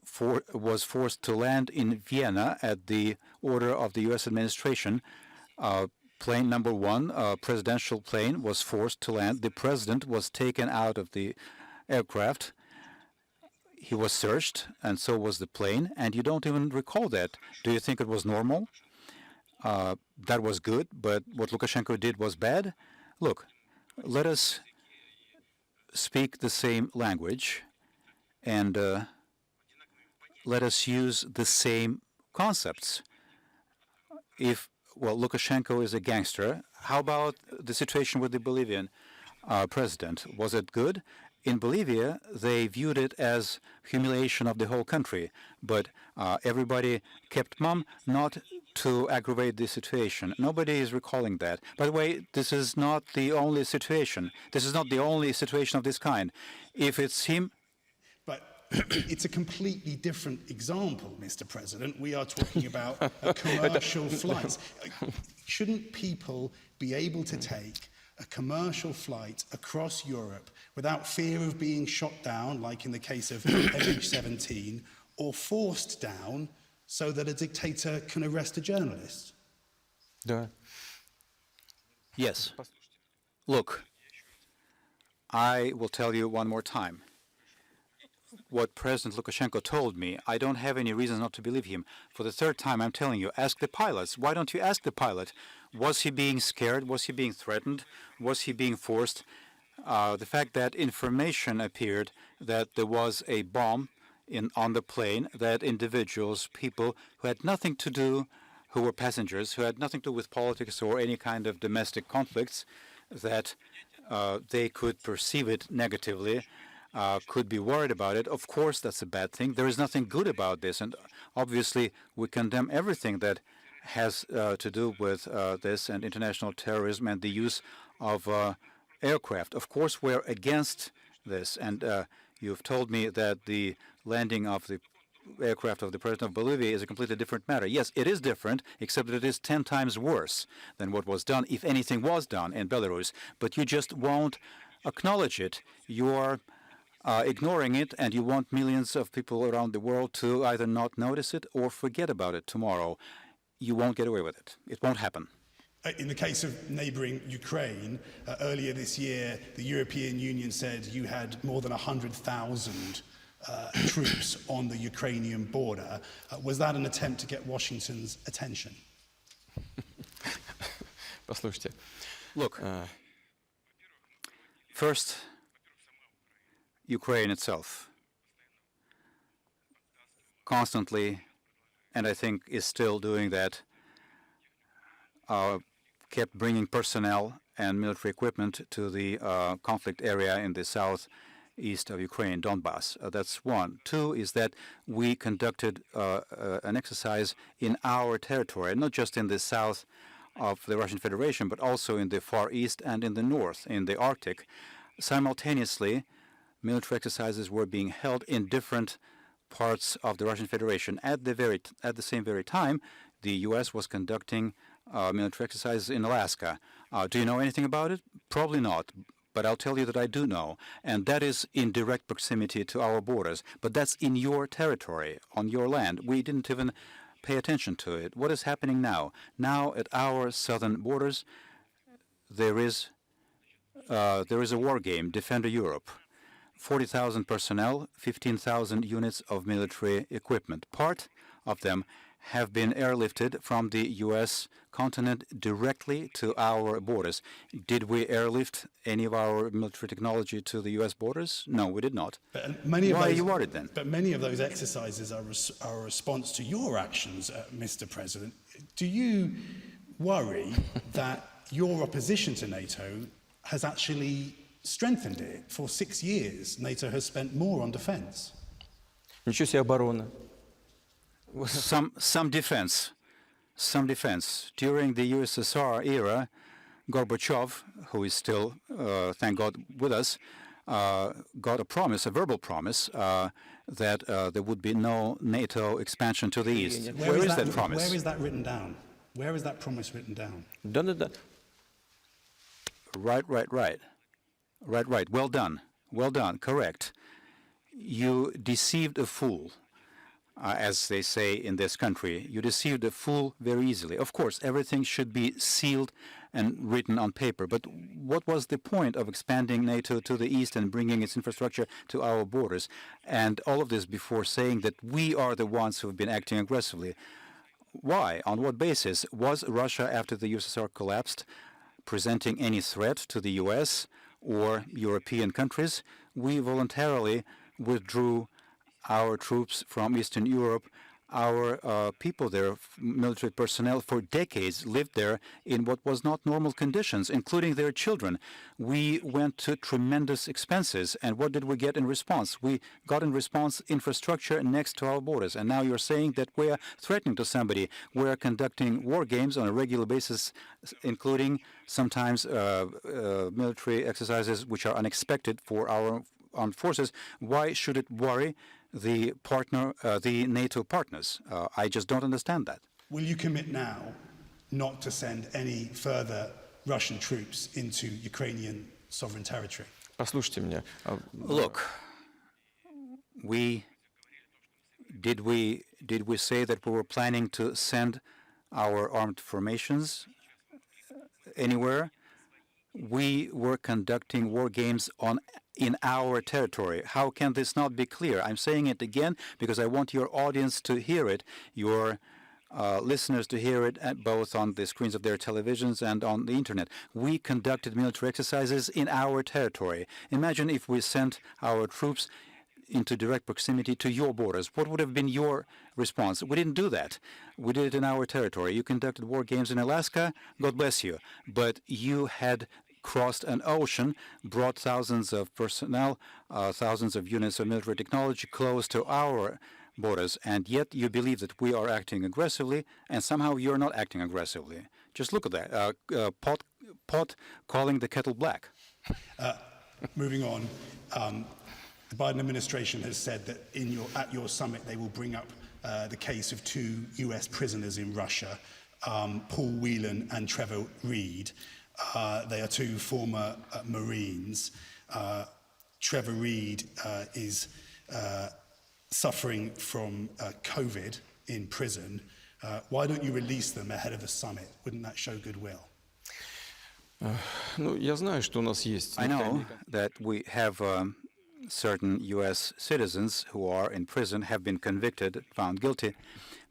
forced to land in Vienna at the order of the U.S. administration. Plane number one, presidential plane, was forced to land. The president was taken out of the aircraft. He was searched, and so was the plane, and you don't even recall that. Do you think it was normal? That was good, but what Lukashenko did was bad? Look, let us speak the same language, and let us use the same concepts. Lukashenko is a gangster. How about the situation with the Bolivian president? Was it good? In Bolivia, they viewed it as humiliation of the whole country, but everybody kept mum not to aggravate the situation. Nobody is recalling that. By the way, this is not the only situation. This is not the only situation of this kind. If it's him... But it's a completely different example, Mr. President. We are talking about commercial flights. Shouldn't people be able to take a commercial flight across Europe without fear of being shot down, like in the case of MH17, or forced down so that a dictator can arrest a journalist? Yes. Look, I will tell you one more time. What President Lukashenko told me, I don't have any reason not to believe him. For the third time, I'm telling you, ask the pilots. Why don't you ask the pilot? Was he being scared? Was he being threatened? Was he being forced? The fact that information appeared that there was a bomb on the plane, that individuals, people who had nothing to do, who were passengers, who had nothing to do with politics or any kind of domestic conflicts, that they could perceive it negatively, could be worried about it. Of course, that's a bad thing. There is nothing good about this, and obviously we condemn everything that has to do with this and international terrorism and the use of aircraft. Of course, we're against this, and you've told me that the landing of the aircraft of the president of Bolivia is a completely different matter. Yes, it is different, except that it is 10 times worse than what was done, if anything was done in Belarus. But you just won't acknowledge it. You are ignoring it, and you want millions of people around the world to either not notice it or forget about it tomorrow. You won't get away with it. It won't happen. In the case of neighbouring Ukraine, earlier this year, the European Union said you had more than 100,000 troops on the Ukrainian border. Was that an attempt to get Washington's attention? Look, first, Ukraine itself constantly, and I think is still doing that, kept bringing personnel and military equipment to the conflict area in the southeast of Ukraine, Donbass. That's one. Two is that we conducted an exercise in our territory, not just in the south of the Russian Federation, but also in the Far East and in the north, in the Arctic. Simultaneously, military exercises were being held in different parts of the Russian Federation. At the same very time, the U.S. was conducting military exercises in Alaska. Do you know anything about it? Probably not, but I'll tell you that I do know, and that is in direct proximity to our borders. But that's in your territory, on your land. We didn't even pay attention to it. What is happening now? Now, at our southern borders, there is a war game, Defender Europe. 40,000 personnel, 15,000 units of military equipment. Part of them have been airlifted from the U.S. continent directly to our borders. Did we airlift any of our military technology to the U.S. borders? No, we did not. Why are you worried then? But many of those exercises are a response to your actions, Mr. President. Do you worry that your opposition to NATO has actually strengthened it? For 6 years, NATO has spent more on defense. Ничего себе оборона. Some defense. During the USSR era, Gorbachev, who is still, thank God, with us, got a promise, a verbal promise, that there would be no NATO expansion to the east. Where is that promise? Where is that written down? Where is that promise written down? Да-да-да. Right. Well done. Correct. You deceived a fool, as they say in this country. You deceived a fool very easily. Of course, everything should be sealed and written on paper. But what was the point of expanding NATO to the east and bringing its infrastructure to our borders? And all of this before saying that we are the ones who have been acting aggressively. Why? On what basis? Was Russia, after the USSR collapsed, presenting any threat to the U.S. or European countries? We voluntarily withdrew our troops from Eastern Europe. Our people there, military personnel, for decades lived there in what was not normal conditions, including their children. We went to tremendous expenses, and what did we get in response? We got in response infrastructure next to our borders, and now you're saying that we're threatening to somebody. We're conducting war games on a regular basis, including sometimes military exercises which are unexpected for our armed forces. Why should it worry the NATO partners? I just don't understand that. Will you commit now not to send any further Russian troops into Ukrainian sovereign territory? Послушайте меня. Look, did we say that we were planning to send our armed formations anywhere? We were conducting war games in our territory. How can this not be clear? I'm saying it again because I want your audience to hear it, your listeners to hear it, both on the screens of their televisions and on the internet. We conducted military exercises in our territory. Imagine if we sent our troops into direct proximity to your borders. What would have been your response? We didn't do that. We did it in our territory. You conducted war games in Alaska, God bless you. But you had crossed an ocean, brought thousands of personnel, thousands of units of military technology close to our borders, and yet you believe that we are acting aggressively, and somehow you're not acting aggressively. Just look at that. Pot calling the kettle black. Moving on, the Biden administration has said that at your summit they will bring up the case of 2 U.S. prisoners in Russia, Paul Whelan and Trevor Reed. They are 2 former Marines. Trevor Reed is suffering from COVID in prison. Why don't you release them ahead of the summit? Wouldn't that show goodwill? Я знаю, что у нас есть. I know that we have certain U.S. citizens who are in prison, have been convicted, found guilty.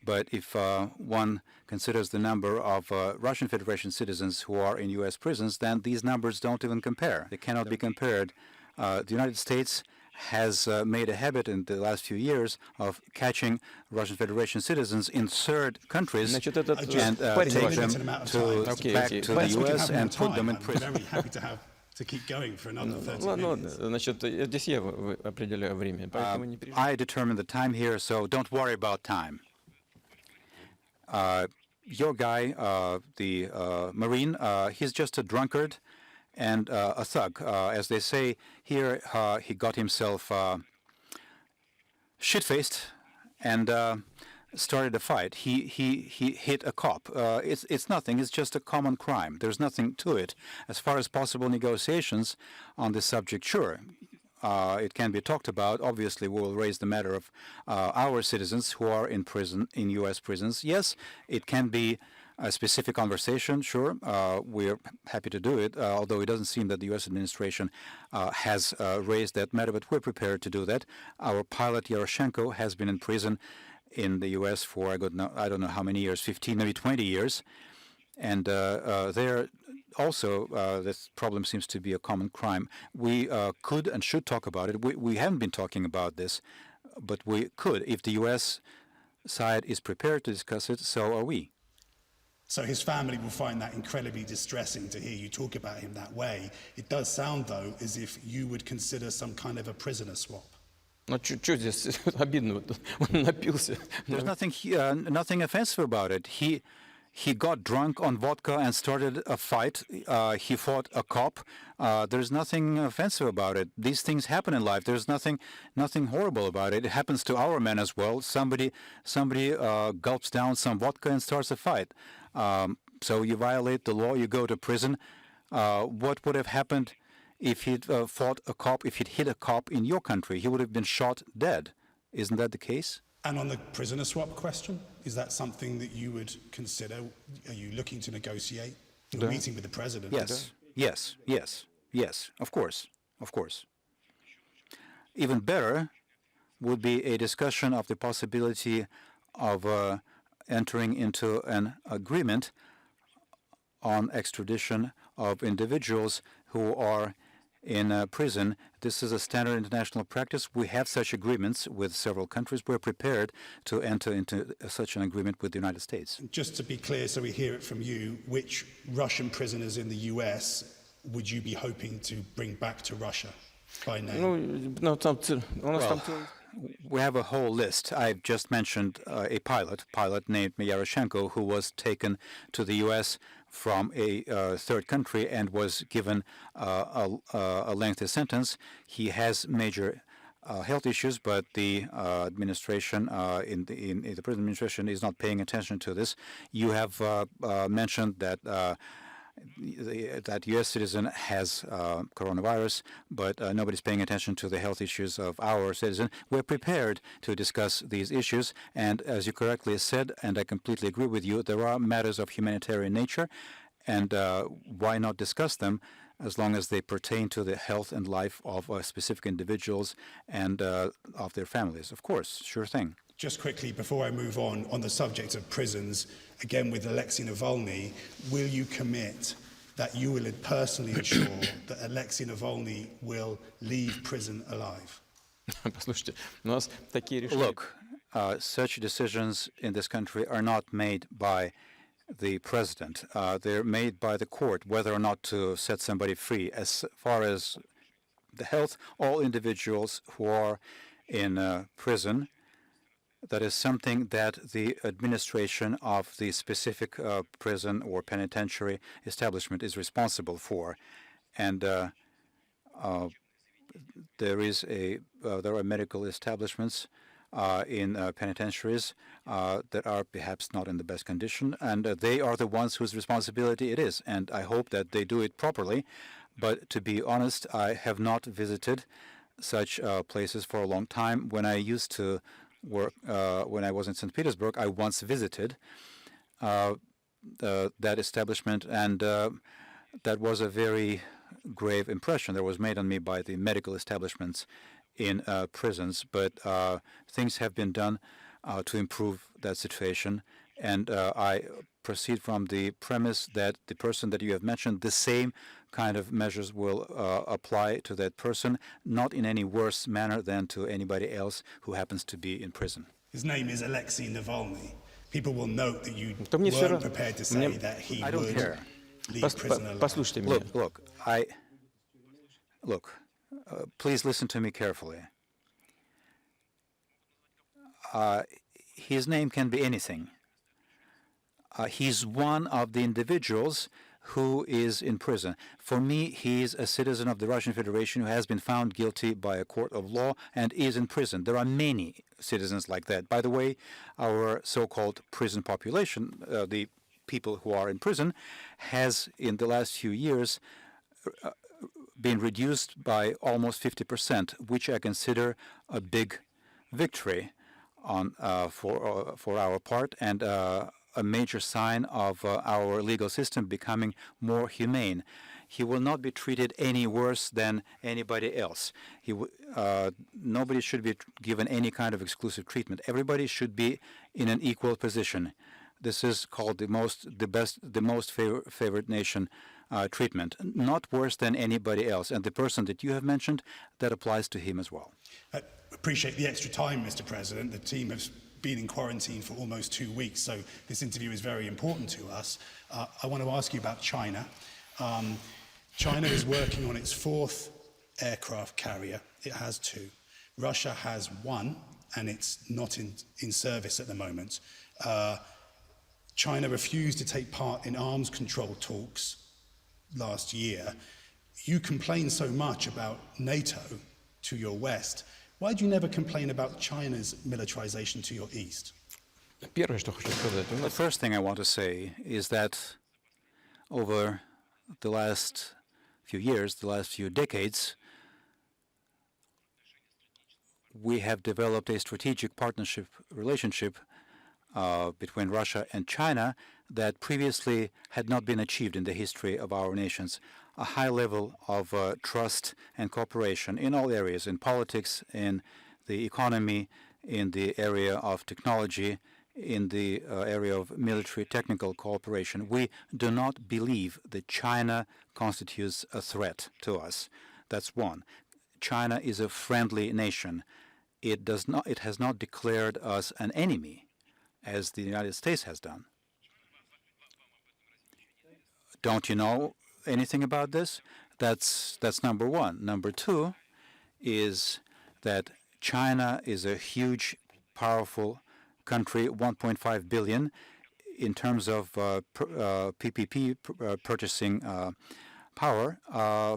But if one considers the number of Russian Federation citizens who are in U.S. prisons, then these numbers don't even compare. They cannot be compared. The United States has made a habit in the last few years of catching Russian Federation citizens in third countries Значит, этот and парень take ваш- them Limited amount of to, time. Okay, back okay. to But the We can U.S. have more and put them in time. I'm prison. very happy to keep going for another 30 Ладно, minutes. значит, здесь я определяю время, поэтому не переживайте. I determine the time here, so don't worry about time. Your guy, the Marine, he's just a drunkard and a thug. As they say here, he got himself shit-faced and started a fight. He hit a cop. It's nothing. It's just a common crime. There's nothing to it. As far as possible negotiations on this subject, sure. It can be talked about. Obviously, we will raise the matter of our citizens who are in prison, in U.S. prisons. Yes, it can be a specific conversation, sure. We're happy to do it, although it doesn't seem that the U.S. administration has raised that matter, but we're prepared to do that. Our pilot, Yaroshenko, has been in prison in the U.S. for, I don't know how many years, 15, maybe 20 years. And there also, this problem seems to be a common crime. We could and should talk about it. We haven't been talking about this, but we could. If the U.S. side is prepared to discuss it, so are we. So his family will find that incredibly distressing to hear you talk about him that way. It does sound, though, as if you would consider some kind of a prisoner swap. Ну, что здесь обидного? Он напился. There's nothing offensive about it. He got drunk on vodka and started a fight. He fought a cop. There's nothing offensive about it. These things happen in life. There's nothing horrible about it. It happens to our men as well. Somebody gulps down some vodka and starts a fight. So you violate the law. You go to prison. What would have happened if he'd fought a cop? If he'd hit a cop in your country, he would have been shot dead. Isn't that the case? And on the prisoner swap question, is that something that you would consider? Are you looking to negotiate? You're meeting with the president. Yes. Of course. Even better would be a discussion of the possibility of entering into an agreement on extradition of individuals who are in prison. This is a standard international practice. We have such agreements with several countries. We're prepared to enter into such an agreement with the United States. Just to be clear, so we hear it from you, which Russian prisoners in the US would you be hoping to bring back to Russia by name? Ну, там, у нас там We have a whole list. I've just mentioned a pilot named Yaroshenko, who was taken to the U.S. from a third country and was given a lengthy sentence. He has major health issues, but the administration in the prison administration is not paying attention to this. You have mentioned that that U.S. citizen has coronavirus, but nobody's paying attention to the health issues of our citizen. We're prepared to discuss these issues, and as you correctly said, and I completely agree with you, there are matters of humanitarian nature, and why not discuss them as long as they pertain to the health and life of specific individuals and of their families. Of course, sure thing. Just quickly, before I move on the subject of prisons, again with Alexei Navalny, will you commit that you will personally ensure that Alexei Navalny will leave prison alive? Послушайте, у нас такие решения. Look, such decisions in this country are not made by the president. They're made by the court, whether or not to set somebody free. As far as the health, all individuals who are in prison, that is something that the administration of the specific prison or penitentiary establishment is responsible for. And there are medical establishments in penitentiaries that are perhaps not in the best condition, and they are the ones whose responsibility it is. And I hope that they do it properly. But to be honest, I have not visited such places for a long time. When I used to work, when I was in St. Petersburg, I once visited that establishment, and that was a very grave impression that was made on me by the medical establishments in prisons. But things have been done to improve that situation, and I proceed from the premise that the person that you have mentioned, the same kind of measures will apply to that person, not in any worse manner than to anybody else who happens to be in prison. His name is Alexei Navalny. People will note that you То мне всё weren't равно. prepared to say that he I don't would care. leave prison alive. Послушайте меня. Look, please listen to me carefully. His name can be anything. He's one of the individuals who is in prison. For me, he is a citizen of the Russian Federation who has been found guilty by a court of law and is in prison. There are many citizens like that. By the way, our so-called prison population, the people who are in prison, has in the last few years been reduced by almost 50%, which I consider a big victory for our part, and a major sign of our legal system becoming more humane. He will not be treated any worse than anybody else. Nobody should be given any kind of exclusive treatment. Everybody should be in an equal position. This is called the most favored nation treatment, not worse than anybody else. And the person that you have mentioned, that applies to him as well. I appreciate the extra time, Mr. President. The team has been in quarantine for almost 2 weeks, so this interview is very important to us. I want to ask you about China. China is working on its 4th aircraft carrier. It has 2. Russia has 1, and it's not in service at the moment. China refused to take part in arms control talks last year. You complain so much about NATO to your west. Why do you never complain about China's militarization to your east? Первое, что хочу сказать, The first thing I want to say is that over the last few years, the last few decades, we have developed a strategic partnership relationship between Russia and China that previously had not been achieved in the history of our nations. A high level of trust and cooperation in all areas, in politics, in the economy, in the area of technology, in the area of military technical cooperation. We do not believe that China constitutes a threat to us. That's one. China is a friendly nation. It has not declared us an enemy, as the United States has done. Don't you know anything about this? That's number one. Number two is that China is a huge, powerful country, 1.5 billion in terms of PPP, purchasing power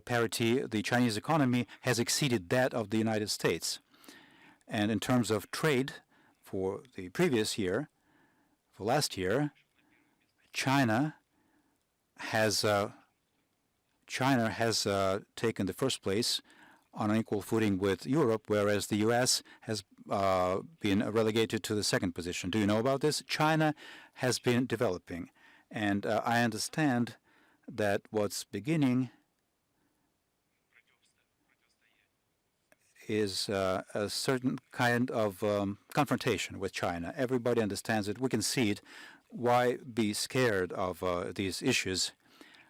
parity. The Chinese economy has exceeded that of the United States. And in terms of trade for the previous year, for last year, China has taken the first place on an equal footing with Europe, whereas the U.S. has been relegated to the second position. Do you know about this? China has been developing, and I understand that what's beginning is a certain kind of confrontation with China. Everybody understands it. We can see it. Why be scared of these issues?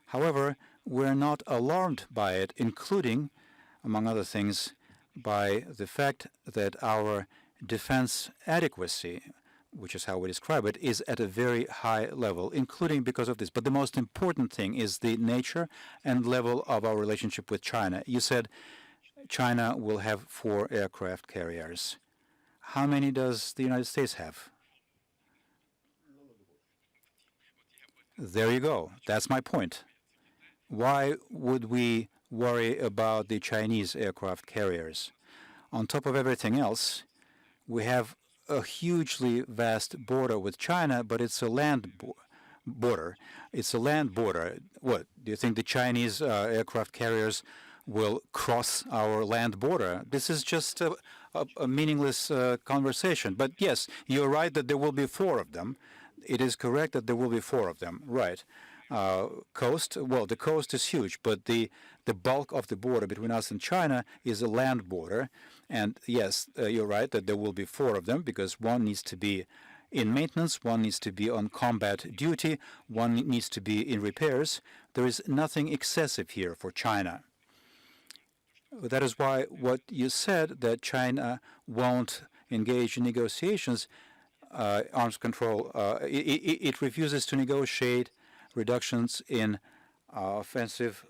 However, we're not alarmed by it, including, among other things, by the fact that our defense adequacy, which is how we describe it, is at a very high level, including because of this. But the most important thing is the nature and level of our relationship with China. You said China will have 4 aircraft carriers. How many does the United States have? There you go. That's my point. Why would we worry about the Chinese aircraft carriers? On top of everything else, we have a hugely vast border with China, but it's a land border. It's a land border. What, do you think the Chinese aircraft carriers will cross our land border? This is just a meaningless conversation. But yes, you're right that there will be 4 of them. It is correct that there will be 4 of them, right. Coast, well, the coast is huge, but the bulk of the border between us and China is a land border. And yes, you're right that there will be 4 of them because one needs to be in maintenance, one needs to be on combat duty, one needs to be in repairs. There is nothing excessive here for China. That is why what you said, that China won't engage in negotiations, arms control, it refuses to negotiate reductions in offensive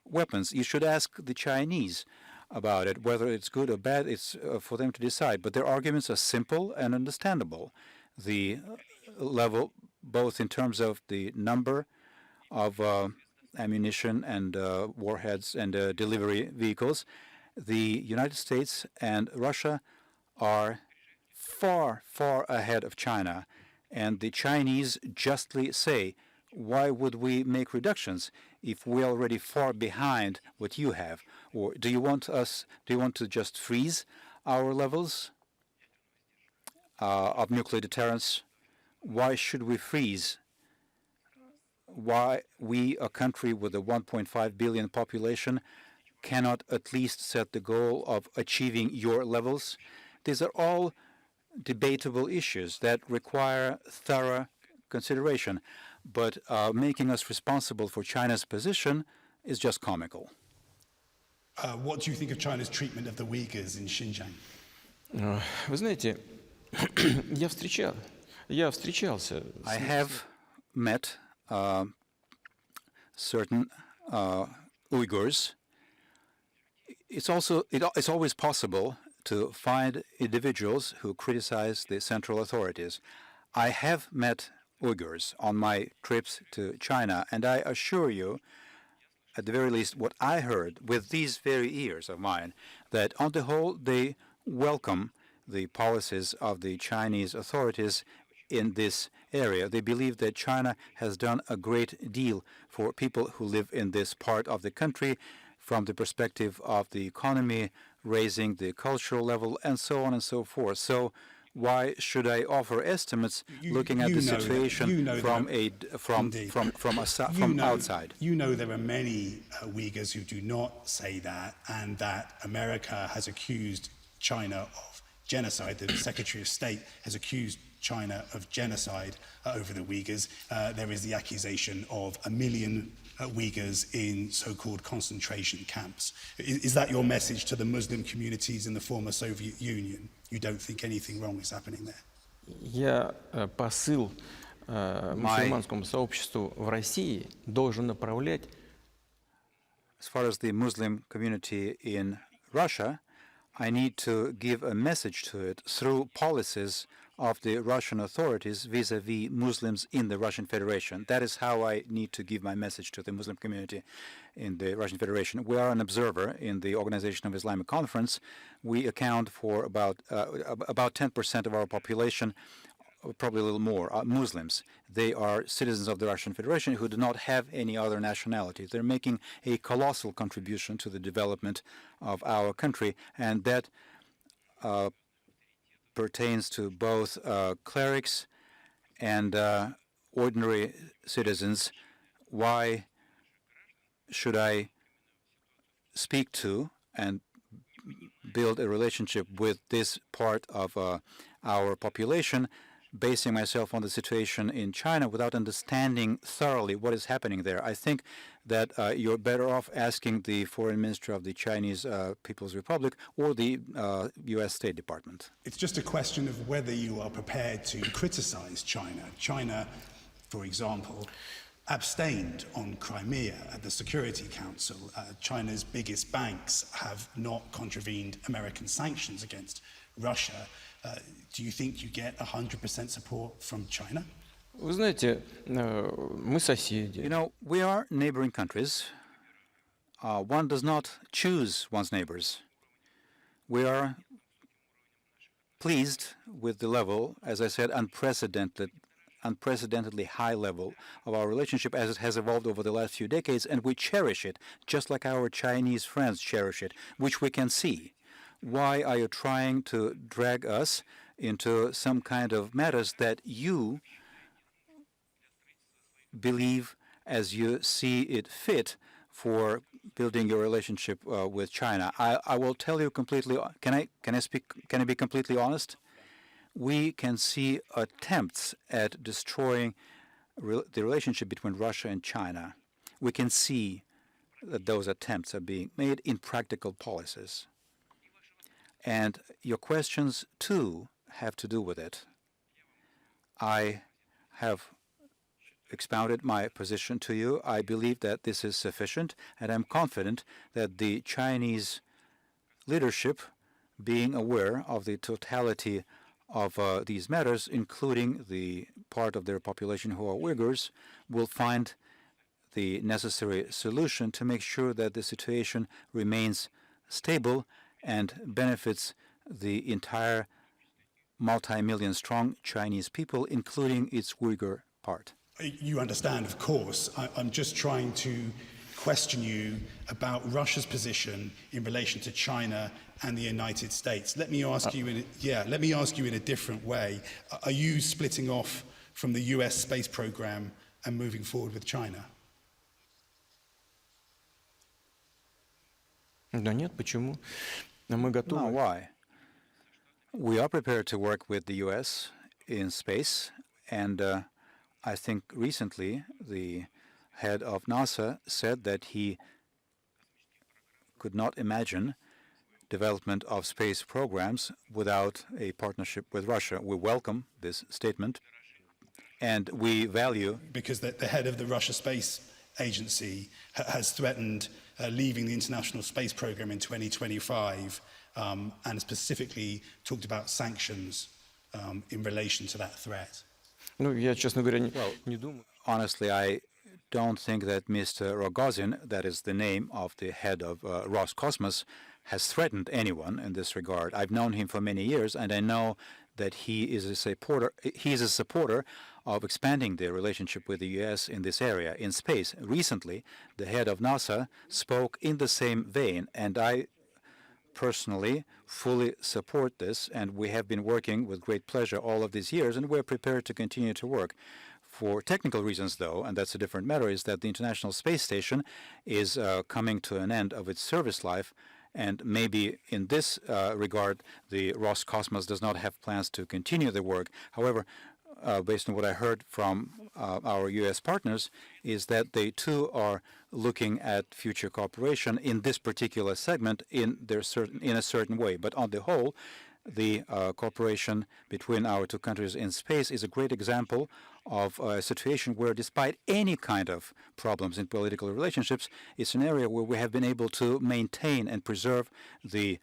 weapons. You should ask the Chinese about it, whether it's good or bad. It's for them to decide. But their arguments are simple and understandable. The level, both in terms of the number of ammunition and warheads and delivery vehicles, the United States and Russia are far, far ahead of China. And the Chinese justly say, why would we make reductions if we're already far behind what you have? Or do you want to just freeze our levels of nuclear deterrence? Why should we freeze? Why we, a country with a 1.5 billion population, cannot at least set the goal of achieving your levels? These are all debatable issues that require thorough consideration. But making us responsible for China's position is just comical. What do you think of China's treatment of the Uyghurs in Xinjiang? Вы знаете, я встречался I have met certain Uyghurs. It's always possible to find individuals who criticize the central authorities. I have met Uyghurs on my trips to China, and I assure you, at the very least, what I heard with these very ears of mine, that on the whole they welcome the policies of the Chinese authorities in this area. They believe that China has done a great deal for people who live in this part of the country from the perspective of the economy, raising the cultural level, and so on and so forth. So why should I offer estimates looking at the situation from outside? You know there are many Uyghurs who do not say that, and that America has accused China of genocide. The Secretary of State has accused China of genocide over the Uyghurs. There is the accusation of 1 million Uyghurs in so-called concentration camps. Is that your message to the Muslim communities in the former Soviet Union? You don't think anything wrong is happening there? Я посыл мусульманскому сообществу в России должен направлять. As far as the Muslim community in Russia, I need to give a message to it through policies of the Russian authorities vis-à-vis Muslims in the Russian Federation. That is how I need to give my message to the Muslim community in the Russian Federation. We are an observer in the Organization of Islamic Conference. We account for about 10% of our population, probably a little more, Muslims. They are citizens of the Russian Federation who do not have any other nationality. They're making a colossal contribution to the development of our country, and that pertains to both clerics and ordinary citizens. Why should I speak to and build a relationship with this part of our population, basing myself on the situation in China without understanding thoroughly what is happening there? I think that you're better off asking the foreign minister of the Chinese People's Republic or the U.S. State Department. It's just a question of whether you are prepared to criticize China. China, for example, abstained on Crimea at the Security Council. China's biggest banks have not contravened American sanctions against Russia. Do you think you get 100% support from China? Вы знаете, мы соседи. You know, we are neighboring countries. One does not choose one's neighbors. We are pleased with the level, as I said, unprecedentedly high level of our relationship as it has evolved over the last few decades, and we cherish it, just like our Chinese friends cherish it, which we can see. Why are you trying to drag us into some kind of matters that you believe as you see it fit for building your relationship with China? I will tell you completely. Can I be completely honest? we can see attempts at destroying the relationship between Russia and China. We can see that those attempts are being made in practical policies. And your questions, too, have to do with it. I have expounded my position to you. I believe that this is sufficient, and I'm confident that the Chinese leadership, being aware of the totality of these matters, including the part of their population who are Uyghurs, will find the necessary solution to make sure that the situation remains stable and benefits the entire multi-million strong Chinese people, including its Uyghur part. You understand, of course. I'm just trying to question you about Russia's position in relation to China and the United States. Let me ask you in a different way. Are you splitting off from the US space program and moving forward with China? Да нет, почему? Мы готовы. No, why? We are prepared to work with the U.S. in space, and I think recently the head of NASA said that he could not imagine development of space programs without a partnership with Russia. We welcome this statement, and we value... Because the head of the Russia Space Agency has threatened leaving the International Space Program in 2025 and specifically talked about sanctions in relation to that threat. Ну, я, честно говоря, не думаю. Honestly, I don't think that Mr. Rogozin, that is the name of the head of Roscosmos, has threatened anyone in this regard. I've known him for many years, and I know that he is a supporter of expanding the relationship with the U.S. in this area, in space. Recently, the head of NASA spoke in the same vein, and I personally fully support this, and we have been working with great pleasure all of these years, and we're prepared to continue to work. For technical reasons, though, and that's a different matter, is that the International Space Station is coming to an end of its service life, and maybe in this regard, the Roscosmos does not have plans to continue the work. However, based on what I heard from our U.S. partners, is that they too are looking at future cooperation in this particular segment in a certain way. But on the whole, the cooperation between our two countries in space is a great example of a situation where, despite any kind of problems in political relationships, it's an area where we have been able to maintain and preserve the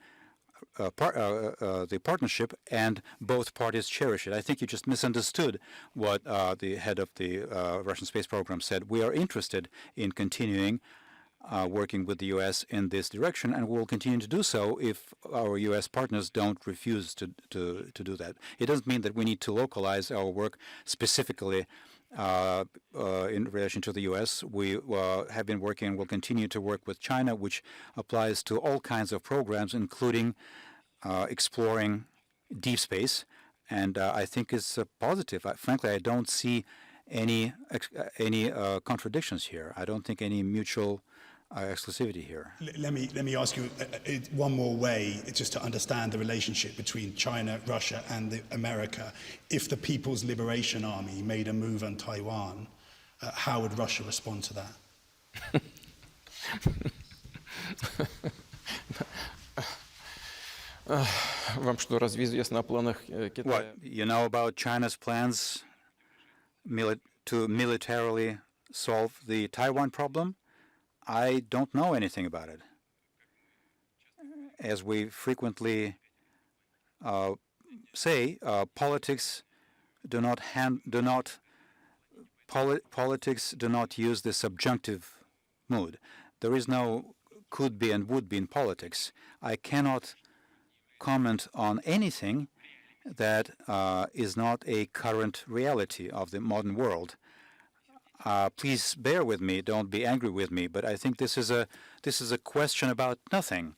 partnership, and both parties cherish it. I think you just misunderstood what the head of the Russian space program said. We are interested in continuing working with the U.S. in this direction, and we'll continue to do so if our U.S. partners don't refuse to do that. It doesn't mean that we need to localize our work specifically in relation to the U.S. We have been working and will continue to work with China, which applies to all kinds of programs, including exploring deep space, and I think it's positive. Frankly, I don't see any contradictions here. I don't think any mutual exclusivity here. Let me ask you one more way, just to understand the relationship between China, Russia, and America. If the People's Liberation Army made a move on Taiwan, how would Russia respond to that? Вам что, разве известно о планах Китая? What, you know about China's plans to militarily solve the Taiwan problem? I don't know anything about it. As we frequently say, politics do not use the subjunctive mood. There is no could be and would be in politics. I cannot comment on anything that is not a current reality of the modern world. Please bear with me. Don't be angry with me. But I think this is a question about nothing.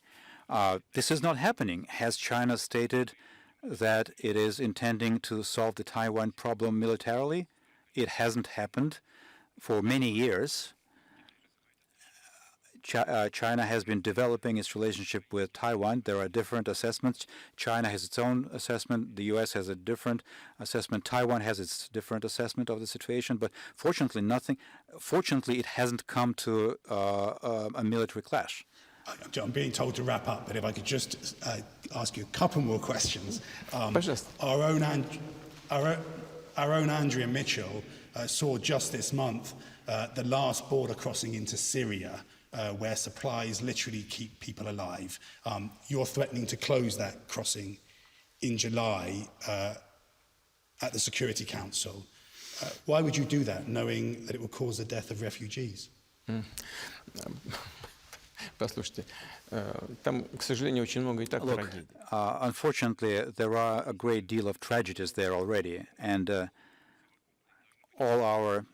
This is not happening. Has China stated that it is intending to solve the Taiwan problem militarily? It hasn't happened for many years. China has been developing its relationship with Taiwan. There are different assessments. China has its own assessment. The U.S. has a different assessment. Taiwan has its different assessment of the situation. But fortunately, it hasn't come to a military clash. I'm being told to wrap up, but if I could just ask you a couple more questions. Пожалуйста. Our own Andrea Mitchell saw just this month the last border crossing into Syria, where supplies literally keep people alive. You're threatening to close that crossing in July at the Security Council. Why would you do that, knowing that it will cause the death of refugees? Послушайте, там, к сожалению, очень много и так трагедий. Unfortunately, there are a great deal of tragedies there already, and all our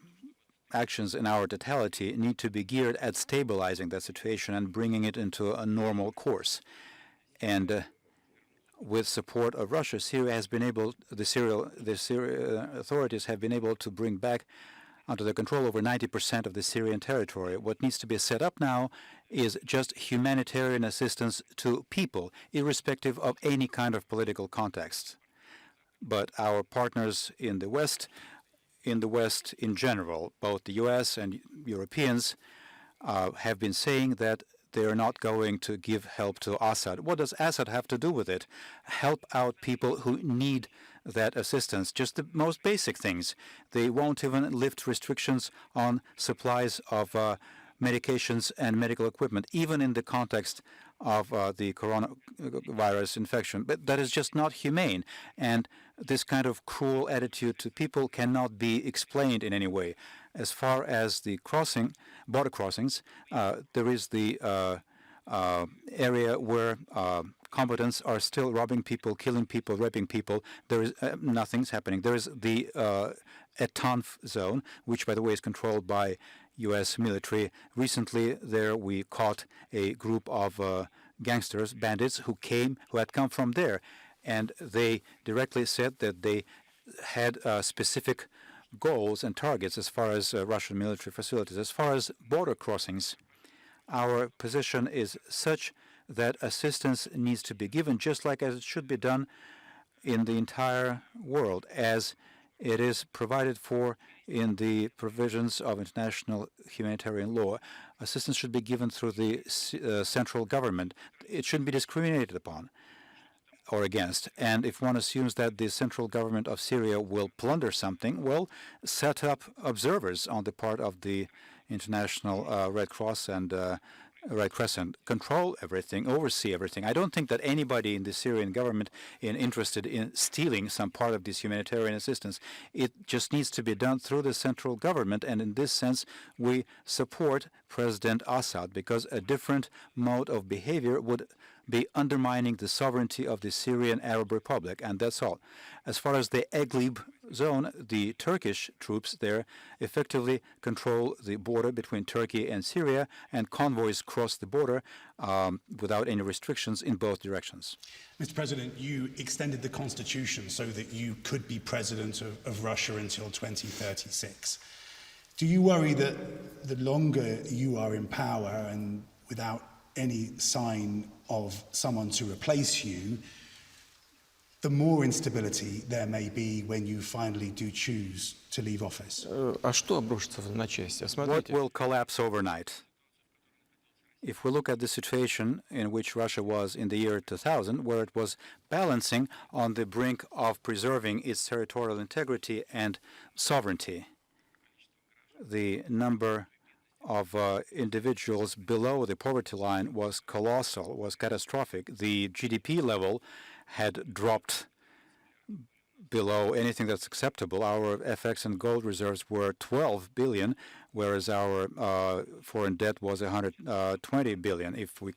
actions in our totality need to be geared at stabilizing that situation and bringing it into a normal course. And with support of Russia, the Syrian authorities have been able to bring back under their control over 90% of the Syrian territory. What needs to be set up now is just humanitarian assistance to people, irrespective of any kind of political context. But our partners in the West in general, both the U.S. and Europeans, have been saying that they're not going to give help to Assad. What does Assad have to do with it? Help out people who need that assistance, just the most basic things. They won't even lift restrictions on supplies of medications and medical equipment, even in the context of the coronavirus infection. But that is just not humane. And this kind of cruel attitude to people cannot be explained in any way. As far as the border crossings, there is the area where combatants are still robbing people, killing people, raping people. There is nothing's happening. There is the Etanf zone, which, by the way, is controlled by U.S. military. Recently, there we caught a group of gangsters, bandits, who had come from there, and they directly said that they had specific goals and targets as far as Russian military facilities. As far as border crossings, our position is such that assistance needs to be given just like as it should be done in the entire world, as it is provided for in the provisions of international humanitarian law. Assistance should be given through the central government. It shouldn't be discriminated upon or against. And if one assumes that the central government of Syria will plunder something, well, set up observers on the part of the International Red Cross and Red Crescent, control everything, oversee everything. I don't think that anybody in the Syrian government is interested in stealing some part of this humanitarian assistance. It just needs to be done through the central government, and in this sense, we support President Assad, because a different mode of behavior would be undermining the sovereignty of the Syrian Arab Republic, and that's all. As far as the Idlib zone, the Turkish troops there effectively control the border between Turkey and Syria, and convoys cross the border without any restrictions in both directions. Mr. President, you extended the constitution so that you could be president of Russia until 2036. Do you worry that the longer you are in power and without any sign of someone to replace you, the more instability there may be when you finally do choose to leave office? А что обрушится в одночасье? What Смотрите, will collapse overnight? If we look at the situation in which Russia was in the year 2000, where it was balancing on the brink of preserving its territorial integrity and sovereignty, the number of individuals below the poverty line was colossal, was catastrophic. The GDP level had dropped below anything that's acceptable. Our FX and gold reserves were 12 billion, whereas our foreign debt was 120 billion if we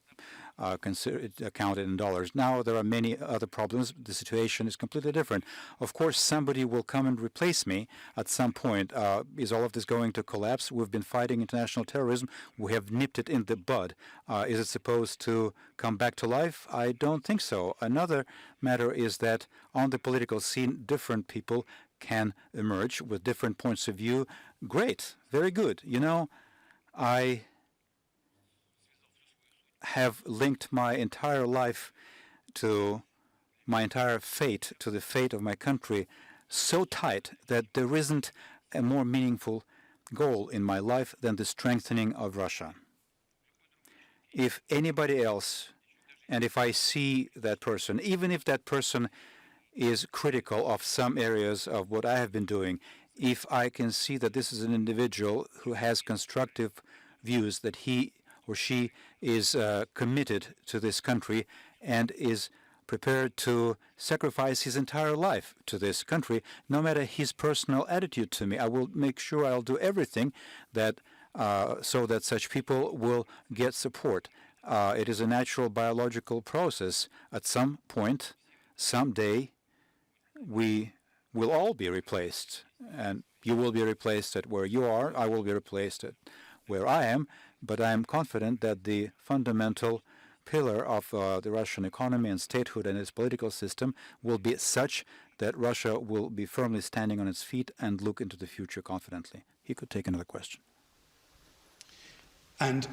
count it in dollars. Now there are many other problems. The situation is completely different. Of course, somebody will come and replace me at some point. Is all of this going to collapse? We've been fighting international terrorism. We have nipped it in the bud. Is it supposed to come back to life? I don't think so. Another matter is that on the political scene, different people can emerge with different points of view. Great, very good. You know, I have linked my entire life to my entire fate, to the fate of my country, so tight that there isn't a more meaningful goal in my life than the strengthening of Russia. If anybody else, and if I see that person, even if that person is critical of some areas of what I have been doing, if I can see that this is an individual who has constructive views, that he or she is committed to this country and is prepared to sacrifice his entire life to this country, no matter his personal attitude to me, I will make sure I'll do everything that so that such people will get support. It is a natural biological process. At some point, someday, we will all be replaced, and you will be replaced at where you are. I will be replaced at where I am, but I am confident that the fundamental pillar of the Russian economy and statehood and its political system will be such that Russia will be firmly standing on its feet and look into the future confidently. He could take another question. And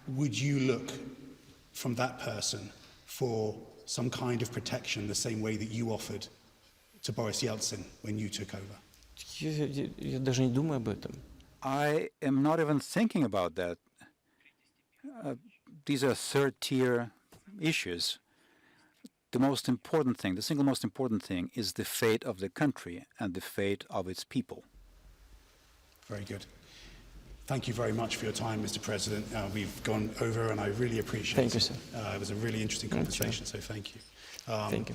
would you look from that person for some kind of protection the same way that you offered to Boris Yeltsin when you took over? Я даже не думаю об этом. I am not even thinking about that. These are third-tier issues. The most important thing, the single most important thing, is the fate of the country and the fate of its people. Very good. Thank you very much for your time, Mr. President. We've gone over, and I really appreciate it. Thank you, sir. It was a really interesting conversation, so thank you. Thank you.